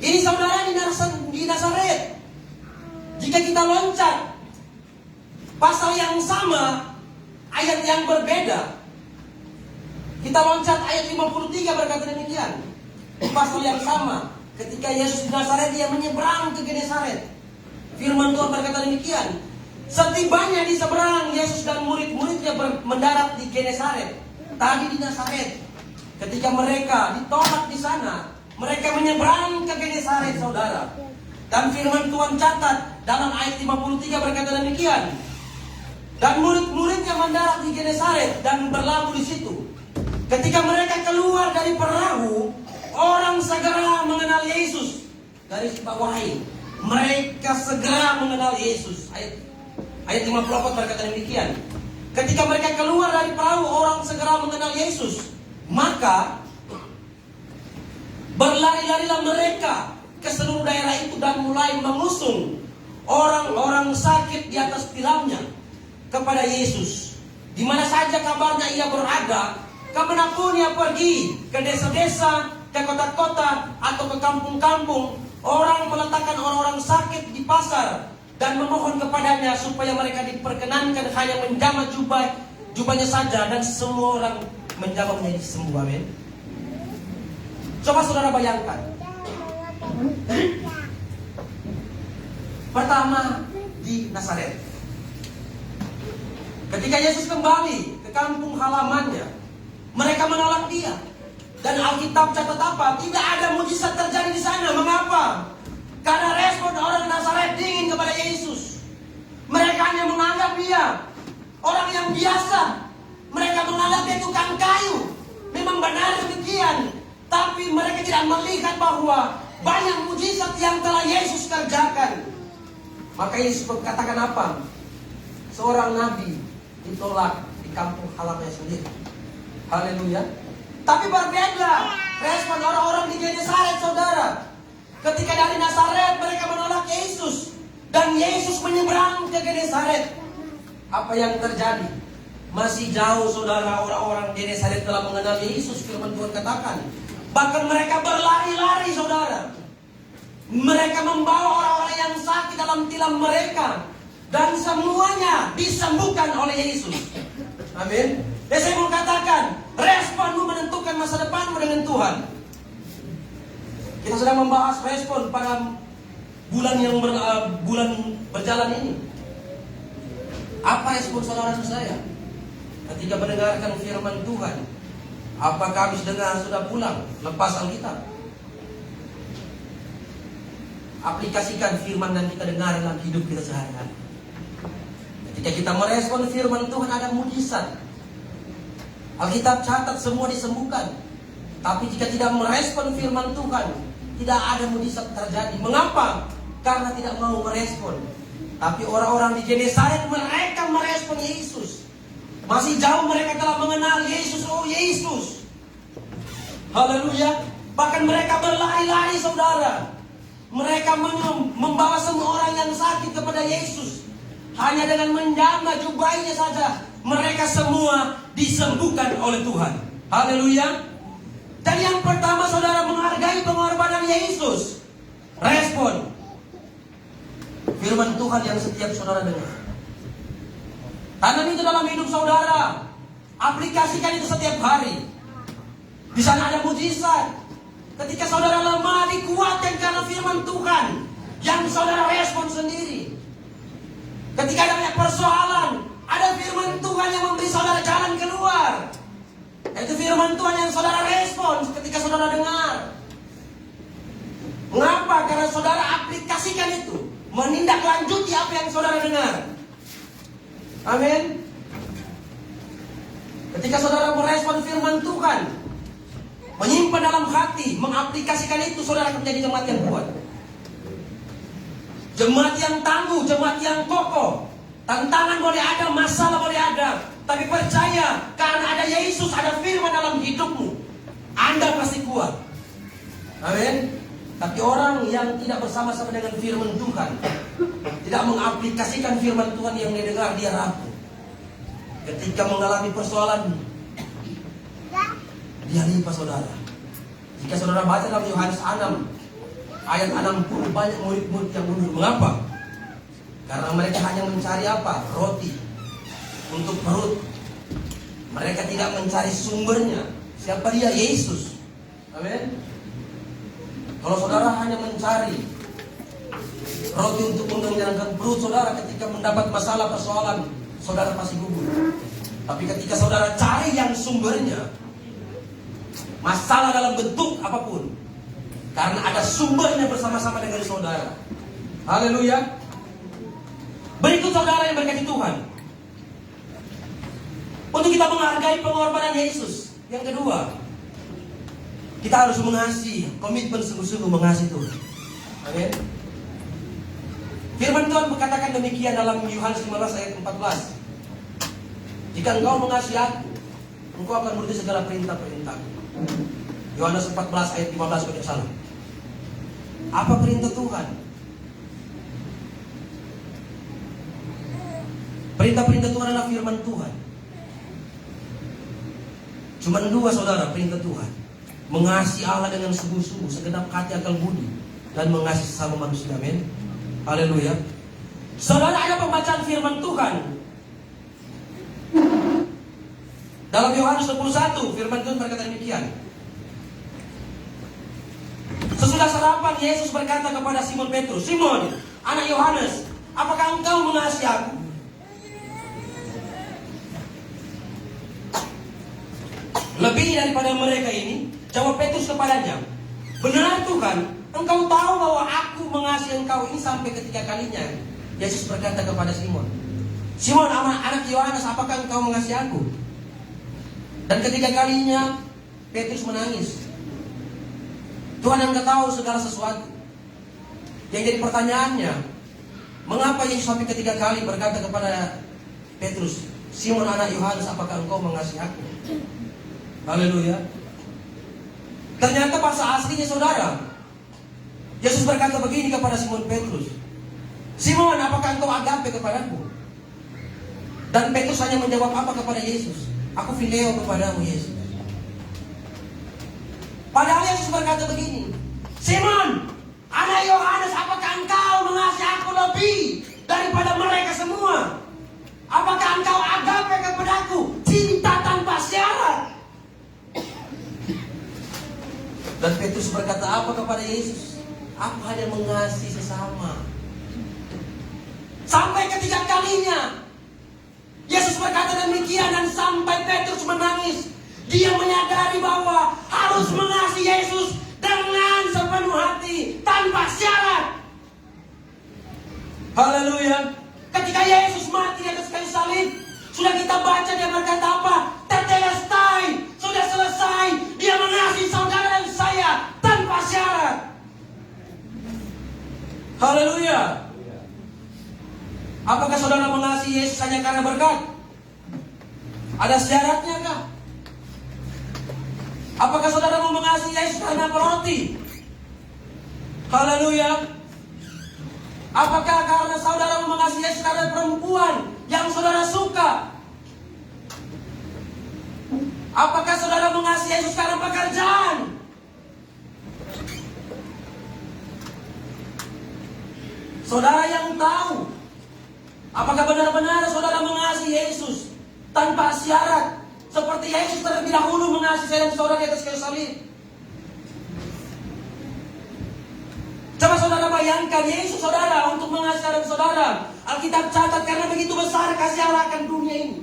Ini saudara di Nazaret. Jika kita loncat pasal yang sama, ayat yang berbeda, kita loncat ayat 53 berkata demikian. Di pasal yang sama, ketika Yesus di Nazaret, dia menyeberang ke Genesaret. Firman Tuhan berkata demikian. Setibanya di seberang, Yesus dan murid-muridnya mendarat di Genesaret. Tadi di Nazaret. Ketika mereka ditolak di sana, mereka menyeberang ke Genesaret, saudara. Dan firman Tuhan catat dalam ayat 53 berkata demikian. Dan murid-muridnya mendarat di Genesaret dan berlabuh di situ. Ketika mereka keluar dari perahu, orang segera mengenal Yesus. Garis bawahi, mereka segera mengenal Yesus. Ayat 54 berkata demikian. Ketika mereka keluar dari perahu, orang segera mengenal Yesus. Maka berlari-larilah mereka ke seluruh daerah itu dan mulai mengusung orang-orang sakit di atas tilamnya kepada Yesus. Di mana saja kabarnya ia berada, kemanapun ia pergi, ke desa-desa, ke kota-kota, atau ke kampung-kampung, orang meletakkan orang-orang sakit di pasar dan memohon kepadanya supaya mereka diperkenankan hanya menjamah jubahnya saja, dan semua orang menjamah menjadi sembuh. Amin. Coba saudara bayangkan. Pertama di Nazaret. Ketika Yesus kembali ke kampung halamannya, mereka menolak dia. Dan Alkitab catat apa? Tidak ada mujizat terjadi di sana. Mengapa? Karena respon orang Nazaret dingin kepada Yesus. Mereka hanya menganggap dia orang yang biasa. menganggap dia tukang kayu. Memang benar demikian. Tapi mereka tidak melihat bahwa banyak mujizat yang telah Yesus kerjakan. Maka Yesus katakan apa? Seorang nabi ditolak di kampung halamannya sendiri. Haleluya. Tapi berbeda respon orang-orang di Genesaret, saudara. Ketika dari Nazaret mereka menolak Yesus dan Yesus menyeberang ke Genesaret. Apa yang terjadi? Masih jauh, saudara, orang-orang di Genesaret telah mengenal Yesus. Firman Tuhan katakan, bahkan mereka berlari-lari, saudara. Mereka membawa orang-orang yang sakit dalam tilam mereka, dan semuanya disembuhkan oleh Yesus. Amin. Dan saya mau katakan, responmu menentukan masa depanmu dengan Tuhan. Kita sedang membahas respon pada bulan berjalan ini. Apa respon saudara dan saya ketika mendengarkan firman Tuhan? Apakah habis dengar sudah pulang lepas Alkitab? Aplikasikan firman yang kita dengar dalam hidup kita sehari-hari. Ketika kita merespon firman Tuhan, ada mujizat. Alkitab catat semua disembuhkan. Tapi jika tidak merespon firman Tuhan, tidak ada mujizat terjadi. Mengapa? Karena tidak mau merespon. Tapi orang-orang di Genesaret, mereka merespon Yesus. Masih jauh mereka telah mengenal Yesus. Oh Yesus. Haleluya. Bahkan mereka berlari-lari, saudara. Mereka membawa semua orang yang sakit kepada Yesus. Hanya dengan menjamah jubahnya saja, mereka semua disembuhkan oleh Tuhan. Haleluya. Dan yang pertama, saudara, menghargai pengorbanan Yesus. Respon firman Tuhan yang setiap saudara dengar. Tanam itu dalam hidup saudara. Aplikasikan itu setiap hari. Di sana ada mujizat. Ketika saudara lemah, dikuatkan karena firman Tuhan yang saudara respon sendiri. Ketika ada banyak persoalan, ada firman Tuhan yang memberi saudara jalan keluar. Itu firman Tuhan yang saudara respon ketika saudara dengar. Mengapa? Karena saudara aplikasikan itu, menindaklanjuti apa yang saudara dengar. Amin. Ketika saudara merespon firman Tuhan, menyimpan dalam hati, mengaplikasikan itu, saudara akan menjadi jemaat yang kuat. Jemaat yang tangguh, jemaat yang kokoh. Tantangan boleh ada, masalah boleh ada, tapi percaya, karena ada Yesus, ada firman dalam hidupmu, Anda pasti kuat. Amin. Tapi orang yang tidak bersama-sama dengan firman Tuhan, tidak mengaplikasikan firman Tuhan yang dia dengar, dia rapuh. Ketika mengalami persoalan, dia limpah, saudara. Jika saudara baca dalam Yohanes 6 ayat 60, banyak murid-murid yang mundur. Mengapa? Karena mereka hanya mencari apa? Roti untuk perut. Mereka tidak mencari sumbernya. Siapa dia? Yesus. Amin. Kalau saudara hanya mencari roti untuk mengenyangkan perut saudara, ketika mendapat masalah persoalan, saudara pasti gugur. Tapi ketika saudara cari yang sumbernya, masalah dalam bentuk apapun, karena ada sumbernya bersama-sama dengan saudara. Haleluya. Berikut saudara yang berkati Tuhan, untuk kita menghargai pengorbanan Yesus. Yang kedua, kita harus mengasihi, komitmen sungguh-sungguh mengasihi Tuhan. Amin. Firman Tuhan berkatakan demikian dalam Yohanes 15 ayat 14. Jika engkau mengasihi aku, engkau akan menuruti segala perintah-perintah. Yohanes 14 ayat 15 kalau tidak salah. Apa perintah Tuhan? Perintah-perintah Tuhan adalah firman Tuhan. Cuma dua, saudara, perintah Tuhan. Mengasihi Allah dengan sungguh-sungguh, segenap hati, akal budi, dan mengasihi sesama manusia. Amin. Haleluya. Saudara, ada pembacaan firman Tuhan dalam Yohanes 21, firman Tuhan berkata demikian. Sesudah sarapan, Yesus berkata kepada Simon Petrus, "Simon, anak Yohanes, apakah engkau mengasihi aku?" Lebih daripada mereka ini, jawab Petrus kepadanya, "Benar Tuhan, engkau tahu bahwa aku mengasihi engkau." Ini sampai ketiga kalinya Yesus berkata kepada Simon, "Simon, anak Yohanes, apakah engkau mengasihi aku?" Dan ketiga kalinya Petrus menangis. Tuhan yang tahu segala sesuatu. Yang jadi pertanyaannya, mengapa Yesus sampai ketiga kali berkata kepada Petrus, Simon anak Yohanes, apakah engkau mengasihi aku? Haleluya. Ternyata bahasa aslinya saudara, Yesus berkata begini kepada Simon Petrus, Simon, apakah engkau agape kepadaku? Dan Petrus hanya menjawab apa kepada Yesus? Aku phileo kepadamu, Yesus. Padahal Yesus berkata begini, Simon, anak Yohanes, apakah engkau mengasihi aku lebih daripada mereka semua? Apakah engkau agape kepadaku? Cinta tanpa syarat. Dan Petrus berkata apa kepada Yesus? Aku hanya mengasihi sesama. Sampai ketiga kalinya Yesus berkata demikian, dan sampai Petrus menangis. Dia menyadari bahwa harus mengasihi Yesus dengan sepenuh hati, tanpa syarat. Haleluya. Ketika Yesus mati di atas kayu salib, sudah kita baca dia berkata apa? Tetelestai, sudah selesai. Dia mengasihi saudara dan saya tanpa syarat. Haleluya. Apakah saudara mengasihi Yesus hanya karena berkat? Ada syaratnya kah? Apakah saudara mau mengasihi Yesus karena roti? Haleluya. Apakah karena saudara mau mengasihi Yesus karena perempuan yang saudara suka? Apakah saudara mengasihi Yesus karena pekerjaan? Saudara yang tahu, apakah benar-benar saudara mengasihi Yesus tanpa syarat, seperti Yesus terlebih dahulu mengasihi saya dan saudara di atas kayu salib? Coba saudara bayangkan Yesus saudara untuk mengasihi dan saudara. Alkitab catat karena begitu besar kasih Allah akan dunia ini,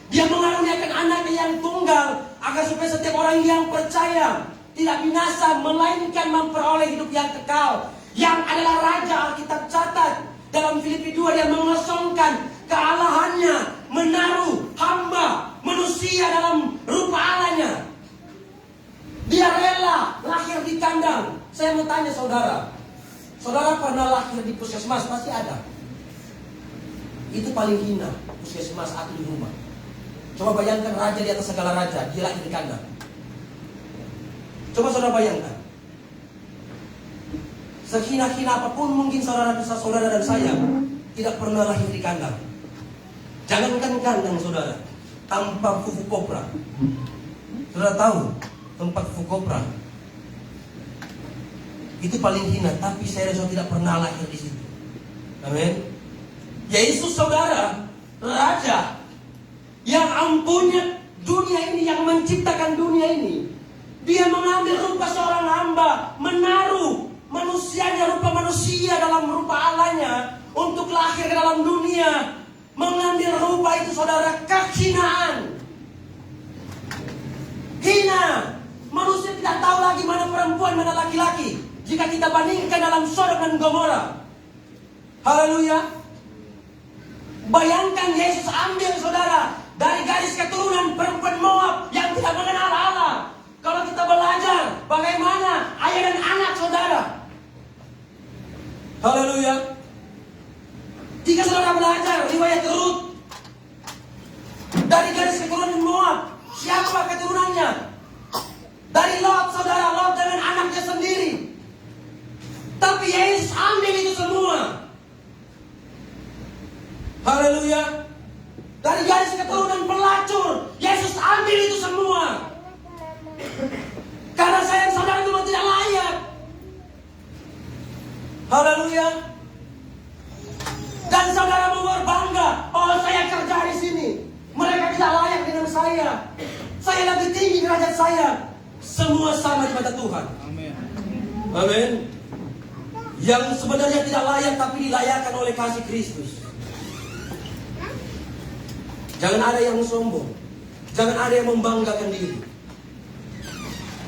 Dia mengaruniakan anaknya yang tunggal, agar supaya setiap orang yang percaya tidak binasa, melainkan memperoleh hidup yang kekal. Yang adalah Raja. Alkitab catat dalam Filipi 2, dia mengosongkan kealahannya, menaruh hamba manusia dalam rupa Allahnya. Dia rela lahir di kandang. Saya mau tanya saudara, saudara pernah lahir di puskesmas? Pasti ada. Itu paling hina, puskesmas atau di rumah. Coba bayangkan raja di atas segala raja, dia lahir di kandang. Coba saudara bayangkan. Sehina-hina apapun mungkin saudara dan saya tidak pernah lahir di kandang. Jangankan kandang saudara, tanpa fufu kopra. Saudara tahu tempat fufu kopra itu paling hina, tapi saya tidak pernah lahir di situ. Amin. Yesus saudara, Raja yang ampunya dunia ini, yang menciptakan dunia ini. Dia mengambil rupa seorang hamba, menaruh manusianya, rupa manusia dalam rupa Allahnya untuk lahir ke dalam dunia. Mengambil rupa itu saudara, kehinaan. Hina. Manusia tidak tahu lagi mana perempuan, mana laki-laki, jika kita bandingkan dalam Sodom dan Gomora. Haleluya. Bayangkan Yesus ambil saudara dari garis keturunan perempuan Moab yang tidak mengenal Allah. Kalau kita belajar bagaimana ayah dan anak saudara. Haleluya. Jika saudara belajar riwayat Rut dari garis keturunan Moab, siapa keturunannya? Dari Lot saudara, Lot dengan anaknya sendiri. Tapi Yesus ambil itu semua. Haleluya. Dari garis keturunan pelacur, Yesus ambil itu semua. Karena saya dan saudara memang tidak layak. Haleluya. Dan saudara mau berbangga, oh saya kerja di sini, mereka tidak layak dengan saya. Saya lebih tinggi derajat saya. Semua sama di mata Tuhan. Amin. Amin. Yang sebenarnya tidak layak tapi dilayakkan oleh kasih Kristus. Jangan ada yang sombong. Jangan ada yang membanggakan diri.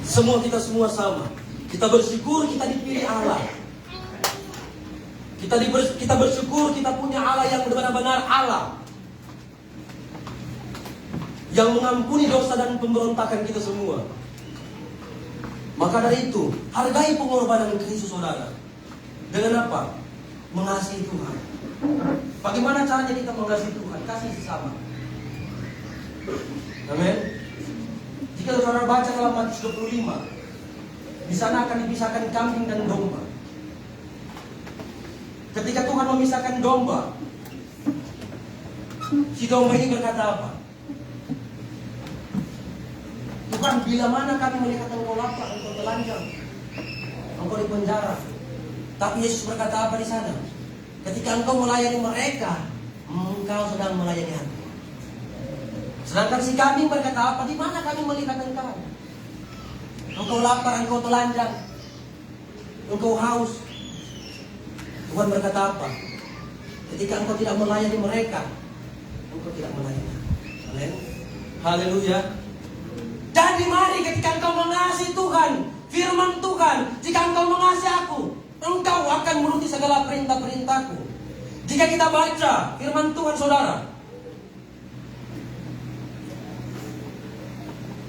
Kita semua sama. Kita bersyukur kita dipilih Allah. Kita bersyukur kita punya Allah yang benar-benar Allah. yang mengampuni dosa dan pemberontakan kita semua. Maka dari itu, hargai pengorbanan Kristus, saudara. Dengan apa? Mengasihi Tuhan. Bagaimana caranya kita mengasihi Tuhan? Kasih sesama. Amin. Jika saudara baca dalam Matius 25, di sana akan dipisahkan kambing dan domba. Ketika Tuhan memisahkan domba, si domba ini berkata apa? Tuhan, bila mana kami melihat engkau lapar, engkau telanjang, engkau di penjara. Tapi Yesus berkata apa di sana? Ketika engkau melayani mereka, engkau sedang melayani aku. Sedangkan si kambing berkata apa? Di mana kami melihat engkau? Engkau lapar, engkau telanjang, engkau haus. Tuhan berkata apa? Ketika engkau tidak melayani mereka, engkau tidak melayani. Amin. Haleluya. Jadi mari ketika engkau mengasihi Tuhan, firman Tuhan, jika engkau mengasihi aku, engkau akan menuruti segala perintah-perintahku. Jika kita baca firman Tuhan, saudara,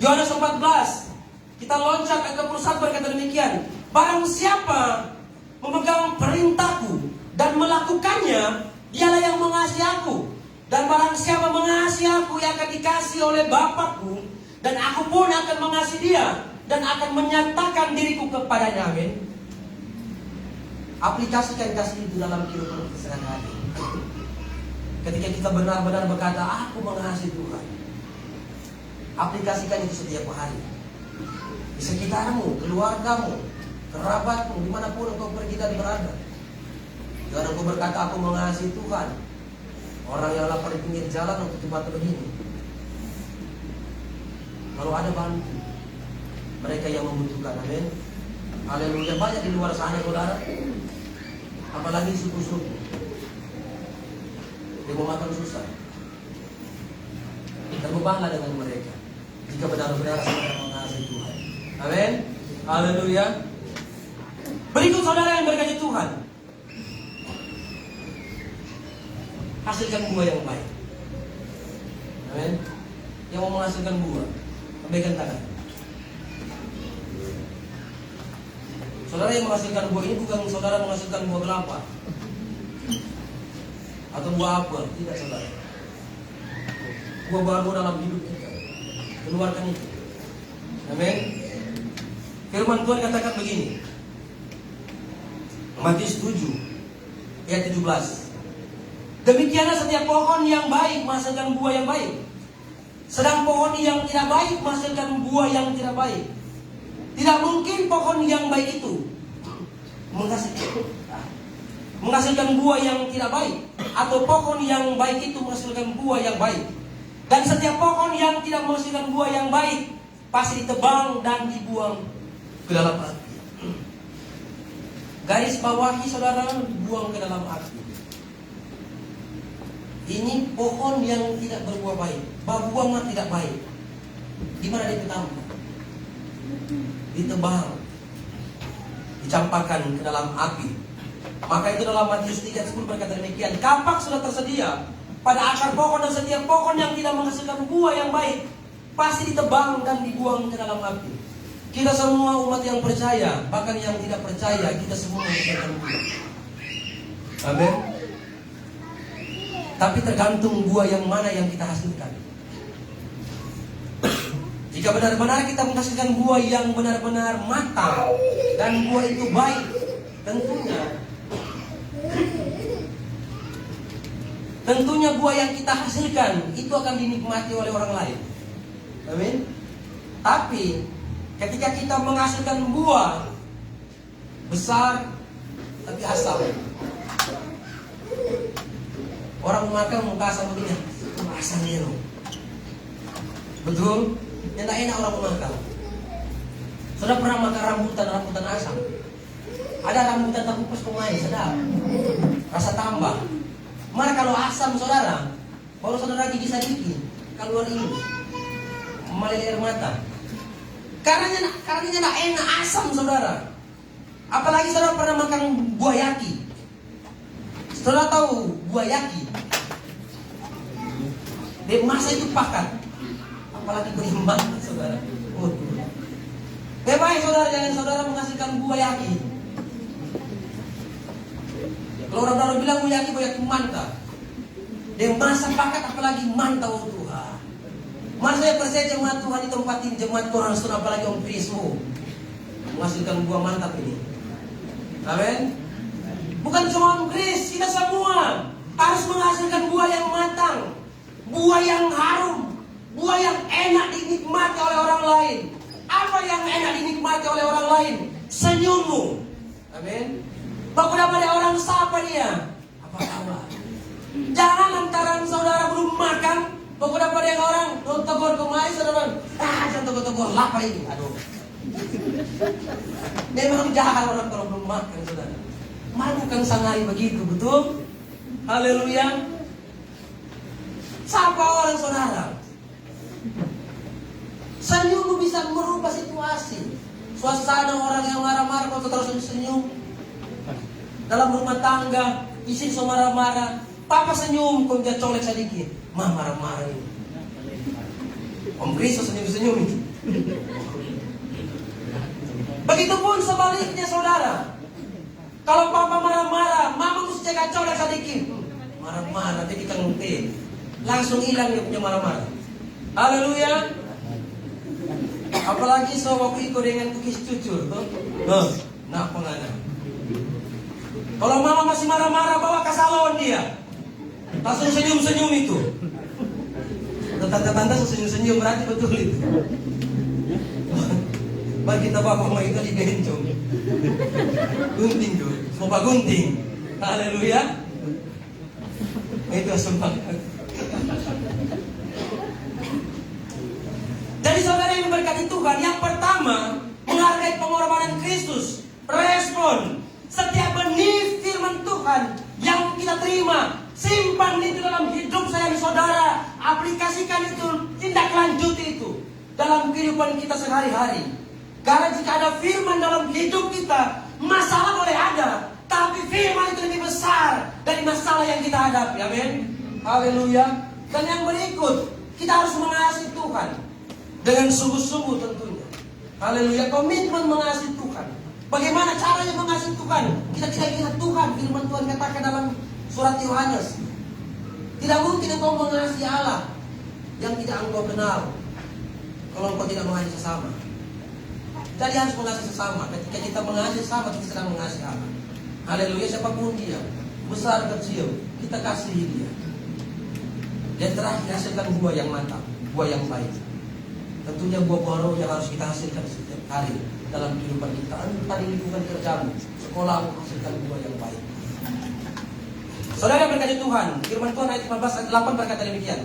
Yohanes 14, kita loncat ke 21 berkata demikian. Barang siapa memegang perintahku dan melakukannya, dialah yang mengasihi aku. Dan barang siapa mengasihi aku, yang akan dikasihi oleh Bapakku, dan aku pun akan mengasihi dia dan akan menyatakan diriku kepadanya. Amin. Aplikasikan kasih itu dalam kehidupan keseharian. Ketika kita benar-benar berkata, aku mengasihi Tuhan, aplikasikan itu setiap hari. Di sekitarmu, keluargamu, kerabatmu, dimanapun engkau pergi dan berada. Jangan engkau berkata, aku mengasihi Tuhan, orang yang lapar di pinggir jalan untuk tempat begini. Kalau ada bantu mereka yang membutuhkan. Amin. Haleluya. Banyak di luar sana, saudara. Apalagi suku-suku, dia mau makan susah. Terbebahlah dengan mereka jika benar-benar saudara mengasihi Tuhan. Amin. Haleluya. Berikut saudara yang berkati Tuhan, hasilkan buah yang baik. Amin. Yang mau menghasilkan buah, lambaikan tangan. Saudara yang menghasilkan buah ini bukan saudara menghasilkan buah kelapa atau buah apel, tidak saudara. Buah baru dalam hidup kita, keluarkan itu. Amin. Firman Tuhan katakan begini, Matius 7 ayat 17. Demikianlah setiap pohon yang baik menghasilkan buah yang baik, sedang pohon yang tidak baik menghasilkan buah yang tidak baik. Tidak mungkin pohon yang baik itu menghasilkan buah yang tidak baik, atau pohon yang baik itu menghasilkan buah yang baik. Dan setiap pohon yang tidak menghasilkan buah yang baik pasti ditebang dan dibuang ke dalam api. Garis bawahi saudara, dibuang ke dalam api. Ini pohon yang tidak berbuah baik, buahnya tidak baik. Di mana ditambah? Ditebang, dicampakkan ke dalam api. Maka itu dalam Matius 3:10 berkata demikian, kapak sudah tersedia pada akar pohon, dan setiap pohon yang tidak menghasilkan buah yang baik pasti ditebang dan dibuang ke dalam api. Kita semua umat yang percaya, bahkan yang tidak percaya, kita semua menghasilkan buah. Amin. Tapi tergantung buah yang mana yang kita hasilkan. Jika benar-benar kita menghasilkan buah yang benar-benar matang dan buah itu baik, tentunya buah yang kita hasilkan itu akan dinikmati oleh orang lain. Amin. Tapi ketika kita menghasilkan buah besar tapi asam, orang makan muka asam begini, asamnya loh. Betul? Yang tak enak orang makan. Sudah pernah makan rambutan asam? Ada rambutan tak kupas pemain, sedap. Rasa tambah. Maka kalau asam saudara, baru saudara gigi sedikit, keluar ini, meleleh air mata. Karena tak enak asam saudara. Apalagi saudara pernah makan buah yaki. Saudara tahu buah yaki? Di masa itu pakat. apalagi beriman, saudara. Baik saudara, jangan saudara menghasilkan buah yaki. Kalau orang baru bilang buah yaki mantap. Dia masa pakat apalagi mantap oh Tuhan. Masa saya percaya jemaat Tuhan di tempat ini, jemaat korang sudah apalagi Om Krismo menghasilkan buah mantap ini. Amin. Bukan cuma Om Kris, kita semua harus menghasilkan buah yang matang, buah yang harum, buah yang enak dinikmati oleh orang lain. Apa yang enak dinikmati oleh orang lain? Senyummu. Amin. Baku dapat orang sapa dia. Apa kabar? Jangan lantaran saudara belum makan, baku dapat yang orang tegur kemari saudara. Jangan tegur lapa ini. Aduh. Memang jahat orang kalau belum makan saudara. Malukan sangai begitu, betul? Haleluya. Sapa orang saudara. Senyummu bisa merubah situasi. Suasana orang yang marah-marah kalau terus senyum. Dalam rumah tangga, istri so marah-marah, papa senyum, kau dia colek sedikit. Ma marah-marah ini. Om Kristus senyum-senyum itu. Begitupun sebaliknya saudara. Kalau papa marah-marah, mama mesti jaga colek sedikit. Marah-marah, jadi kan langsung hilang dia punya marah-marah. Haleluya. Apalagi so waktu ikut dengan kukis cucur tuh. Nah pengana. Kalau mama masih marah-marah bawa ke salon dia. Langsung senyum-senyum itu. Tante-tante senyum-senyum berarti betul itu. Bagi kita bapak mama itu di bencong. Gunting tuh, sopa gunting. Haleluya. Itu semangat. Jadi saudara yang berkati Tuhan, yang pertama menghargai pengorbanan Kristus. Respon setiap benih firman Tuhan yang kita terima, simpan itu dalam hidup saya dan saudara. Aplikasikan itu, tindak lanjuti itu dalam kehidupan kita sehari-hari. Karena jika ada firman dalam hidup kita, masalah boleh ada, tapi firman itu lebih besar dari masalah yang kita hadapi. Amin. Haleluya. Dan yang berikut, kita harus mengasihi Tuhan dengan sungguh-sungguh tentunya. Haleluya. Komitmen mengasihi Tuhan. Bagaimana caranya mengasihi Tuhan? Kita tidak ingat Tuhan. Firman Tuhan katakan dalam surat Yohanes, tidak mungkin engkau mengasihi Allah yang tidak engkau kenal kalau engkau tidak mengasihi sesama. Jadi harus mengasihi sesama. Ketika kita mengasihi sesama, kita sedang mengasihi Allah. Haleluya. Siapapun dia, besar kecil, kita kasihi dia. Dan terakhir, hasilkan buah yang mantap, buah yang baik. Tentunya buah-buah roh yang harus kita hasilkan setiap hari dalam kehidupan kita. Entah di lingkungan kerjamu, sekolahmu, hasilkan buah yang baik. Saudara berkata Tuhan, firman Tuhan ayat 15 ayat 8 berkata demikian.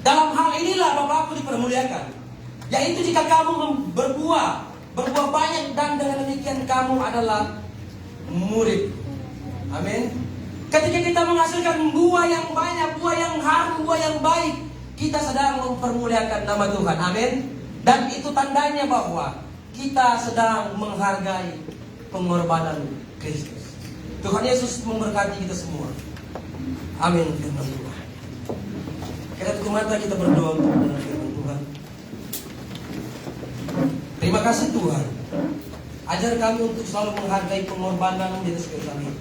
Dalam hal inilah Bapakku dipermuliakan, yaitu jika kamu berbuah banyak, dan dengan demikian kamu adalah murid. Amin. Ketika kita menghasilkan buah yang banyak, buah yang harum, buah yang baik, kita sedang mempermuliakan nama Tuhan. Amin. Dan itu tandanya bahwa kita sedang menghargai pengorbanan Kristus. Tuhan Yesus memberkati kita semua. Amin. Firman Tuhan. Kita tutup mata, kita berdoa untuk mendengar firman Tuhan. Terima kasih Tuhan. Ajar kami untuk selalu menghargai pengorbanan di atas kami.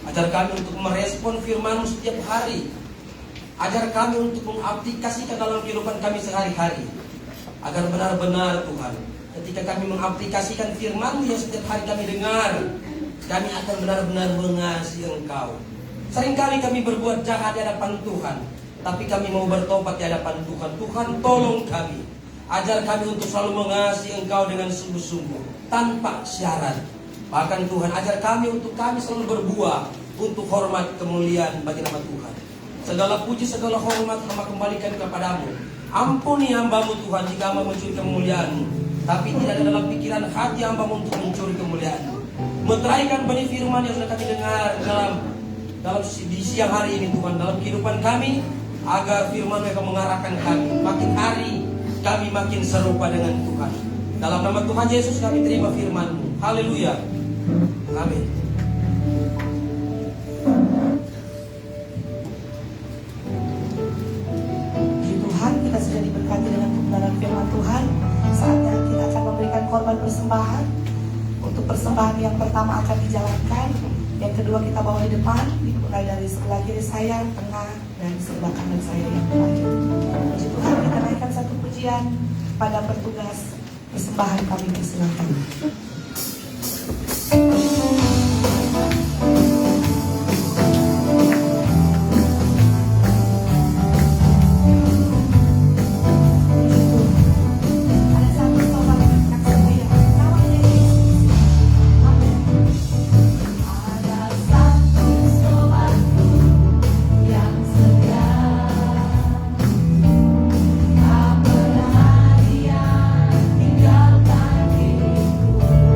Ajar kami untuk merespon firman-Mu setiap hari. Ajar kami untuk mengaplikasikan dalam kehidupan kami sehari-hari. Agar benar-benar Tuhan, ketika kami mengaplikasikan firman-Mu yang setiap hari kami dengar, kami akan benar-benar mengasihi Engkau. Seringkali kami berbuat jahat di hadapan Tuhan, tapi kami mau bertobat di hadapan Tuhan. Tuhan tolong kami. Ajar kami untuk selalu mengasihi Engkau dengan sungguh-sungguh, tanpa syarat. Bahkan Tuhan, ajar kami untuk kami selalu berbuah untuk hormat kemuliaan bagi nama Tuhan. Segala puji, segala hormat kami kembalikan kepadamu. Ampuni hamba-Mu Tuhan jika hamba mencuri kemuliaan-Mu, tapi tidak ada dalam pikiran hati hamba-Mu untuk mencuri kemuliaan-Mu. Meteraikan benih firman yang sudah kami dengar dalam di siang hari ini Tuhan, dalam kehidupan kami, agar firman-Mu akan mengarahkan kami. Makin hari kami makin serupa dengan Tuhan. Dalam nama Tuhan Yesus kami terima firman-Mu. Haleluya. Amin. Tuhan korban persembahan. Untuk persembahan yang pertama akan dijalankan, yang kedua kita bawa di depan, dimulai dari sebelah kiri saya, tengah, dan sebelah kanan saya yang terakhir. Puji Tuhan, kita naikkan satu pujian pada petugas persembahan kami, persilakan. Ada satu sobat anak saya, namanya Yesus. Amin. Ada satu sobatku yang setia, tak pernah dia tinggalkan diriku.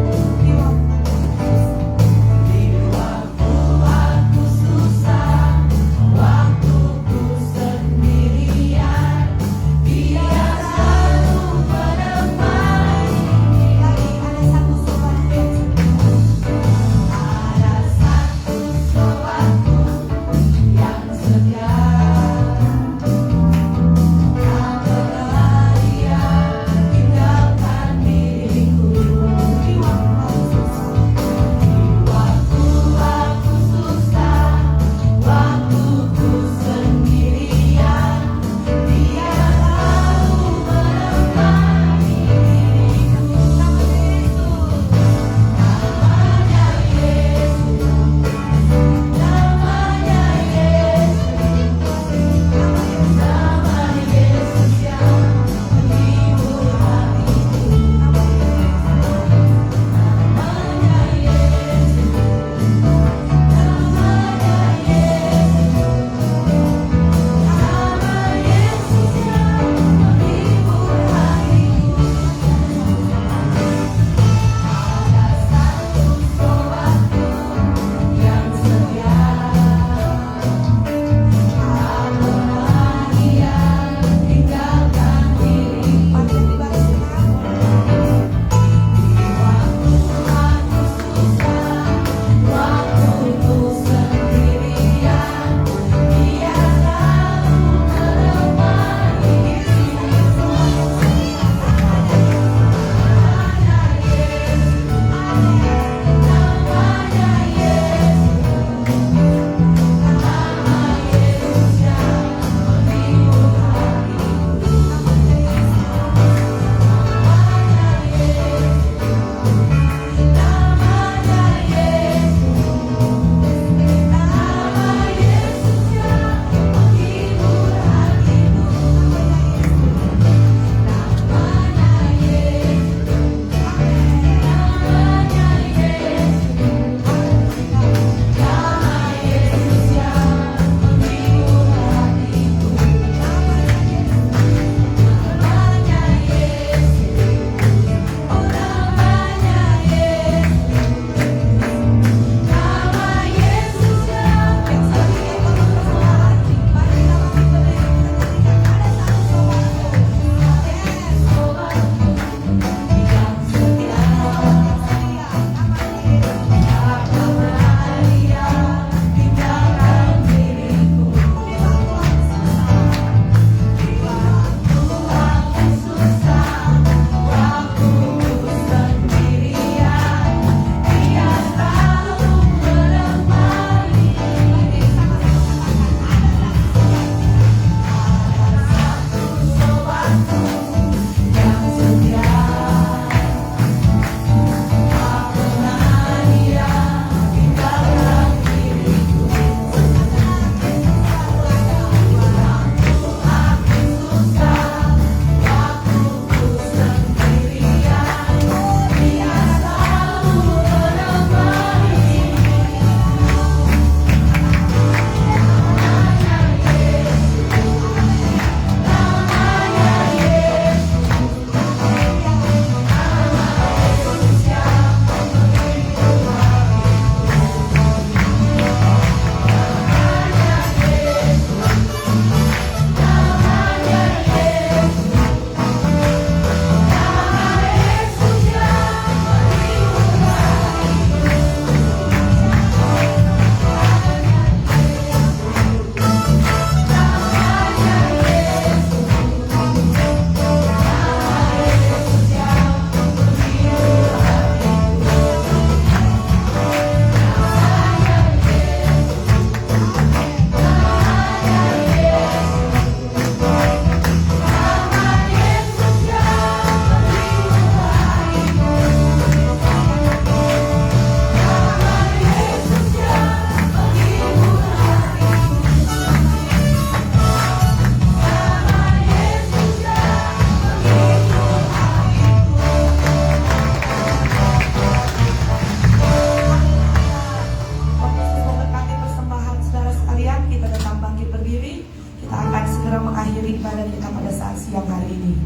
keadaan kita pada saat siang hari ini.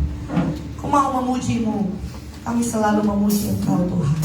Aku mau memuji-Mu. Kami selalu memuji Engkau Tuhan.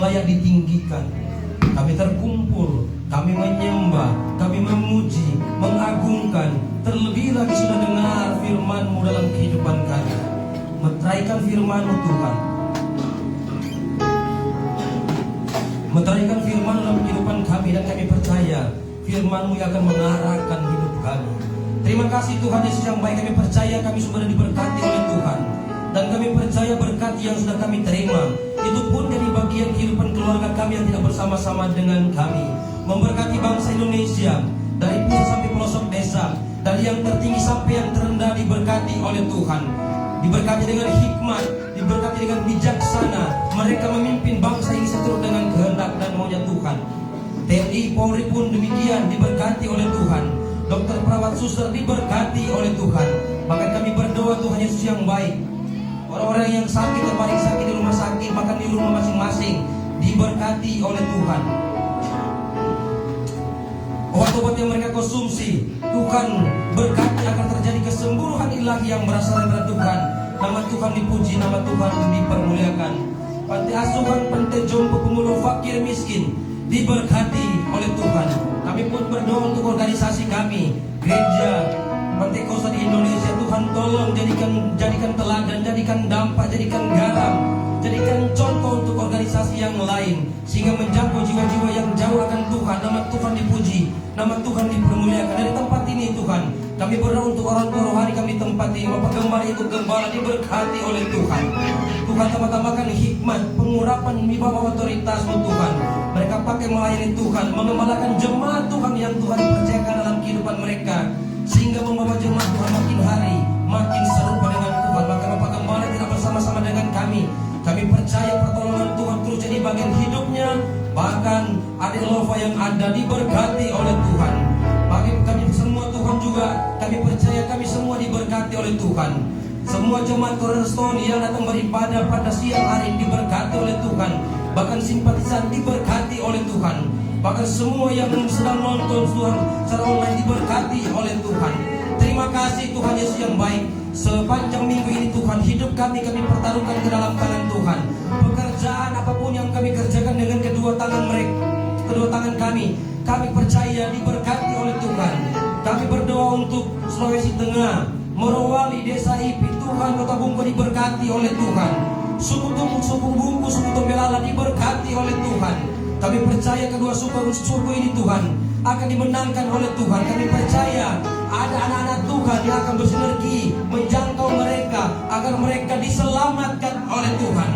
layak ditinggikan. Kami terkumpul, kami menyembah, kami memuji, mengagungkan. Terlebih lagi sudah dengar firman-Mu dalam kehidupan kami. Meteraikan firman-Mu Tuhan. Meteraikan firman dalam kehidupan kami, dan kami percaya firman-Mu yang akan mengarahkan hidup kami. Terima kasih Tuhan Yesus yang baik. Kami percaya kami sudah diberkati oleh Tuhan, dan kami percaya berkat yang sudah kami terima itu pun dari bagian kehidupan keluarga kami yang tidak bersama-sama dengan kami. Memberkati bangsa Indonesia dari pusat sampai pelosok desa, dari yang tertinggi sampai yang terendah, diberkati oleh Tuhan. Diberkati dengan hikmat, diberkati dengan bijaksana. Mereka memimpin bangsa ini seturut dengan kehendak dan maunya Tuhan. TNI Polri pun demikian, diberkati oleh Tuhan. Dokter, perawat, suster diberkati oleh Tuhan. Bahkan kami berkati Yesus yang baik, orang-orang yang sakit terbaring sakit di rumah sakit, bahkan di rumah masing-masing, diberkati oleh Tuhan. Obat-obat yang mereka konsumsi, Tuhan berkati akan terjadi kesembuhan ilahi yang berasal dari Tuhan. Nama Tuhan dipuji, nama Tuhan dipermuliakan. Panti asuhan, panti jompo, pemulung fakir miskin diberkati oleh Tuhan. Kami pun berdoa untuk organisasi kami, gereja Pentekosta di Indonesia. Tuhan tolong jadikan teladan, jadikan dampak, jadikan garam, jadikan contoh untuk organisasi yang lain, sehingga menjangkau jiwa-jiwa yang jauh akan Tuhan. Nama Tuhan dipuji, nama Tuhan dipermuliakan. Dari tempat ini Tuhan, kami berdoa untuk orang tua rohani kami tempat ini. Bapak Gembala, Ibu Gembala diberkati oleh Tuhan. Tuhan tambah-tambahkan hikmat, pengurapan di bawah otoritas-Mu Tuhan. Mereka pakai melayani Tuhan, mengembalakan jemaat Tuhan yang Tuhan percayakan dalam kehidupan mereka, sehingga membawa jemaat Tuhan makin hari makin serupa dengan Tuhan. Maka Bapak Gembala tidak bersama-sama dengan kami. Kami percaya pertolongan Tuhan terus jadi bagian hidupnya. Bahkan adik Lova yang ada diberkati oleh Tuhan. Bagi kami semua Tuhan juga, kami percaya kami semua diberkati oleh Tuhan. Semua jemaat Cornerstone yang datang beribadah pada siang hari diberkati oleh Tuhan. Bahkan simpatisan diberkati oleh Tuhan. Bahkan semua yang sedang nonton Tuhan secara online diberkati oleh Tuhan. Terima kasih Tuhan Yesus yang baik. Sepanjang minggu ini Tuhan, hidup kami pertaruhkan ke dalam tangan Tuhan. Pekerjaan apapun yang kami kerjakan dengan kedua tangan kami percaya diberkati oleh Tuhan. Kami berdoa untuk Sulawesi Tengah, Morowali, Desa Ipi, Tuhan Kota Bungku diberkati oleh Tuhan. Suku Tumbuk, suku Bungku, suku Tombelala diberkati oleh Tuhan. Kami percaya kedua suku ini Tuhan akan dimenangkan oleh Tuhan. Kami percaya ada anak-anak Tuhan yang akan bersinergi menjangkau mereka agar mereka diselamatkan oleh Tuhan.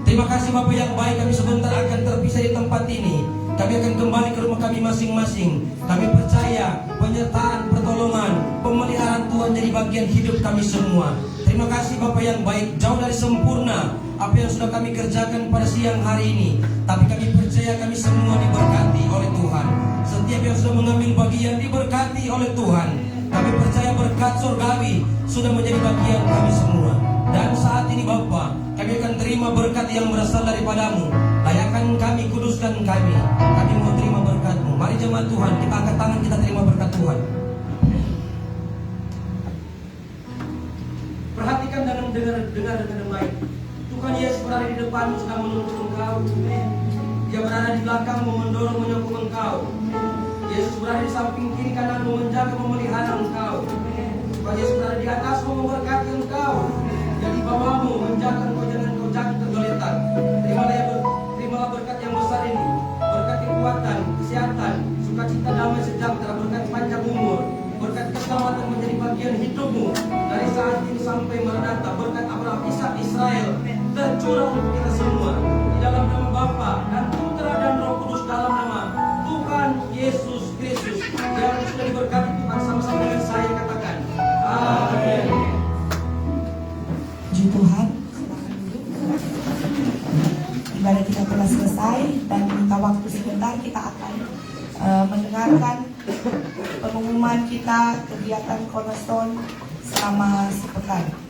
Terima kasih Bapak yang baik. Kami sebentar akan terpisah di tempat ini. Kami akan kembali ke rumah kami masing-masing. Kami percaya penyertaan, pertolongan, pemeliharaan Tuhan jadi bagian hidup kami semua. Terima kasih Bapak yang baik. Jauh dari sempurna apa yang sudah kami kerjakan pada siang hari ini, tapi kami percaya kami semua diberkati oleh Tuhan. Setiap yang sudah mengambil bagian diberkati oleh Tuhan. Kami percaya berkat surgawi sudah menjadi bagian kami semua. Dan saat ini Bapa, kami akan terima berkat yang berasal daripadamu. Layakan kami, kuduskan kami. Kami mau terima berkat-Mu. Mari jemaat Tuhan, kita angkat tangan, kita terima berkat Tuhan. Perhatikan dan dengar dengan baik. Tuhan Yesus berada di depanmu sedang menuntut engkau. Dia berada di belakangmu mendorong menyokong engkau. Yesus berada di samping kiri kananmu menjaga memelihara engkau. Tuhan Yesus berada di atasmu memberkati engkau. Jadi bawahmu menjaga engkau, jangan engkau jatuh tergeletak. Terimalah berkat yang besar ini. Berkat kekuatan, kesehatan, sukacita, damai sejahtera, berkat panjang umur, berkat keselamatan menjadi bagian hidupmu dari saat ini sampai maranatha. Berkat Abraham, Ishak, Israel tercurah untuk kita semua di dalam nama Bapa dan Putra dan Roh Kudus, dalam nama Tuhan Yesus Kristus yang sudah diberkati Tuhan. Sama-sama dengan saya katakan amin. Puji Tuhan. Ibadah kita telah selesai dan minta waktu sebentar, kita akan mendengarkan pengumuman kita kegiatan Cornerstone selama sepekan.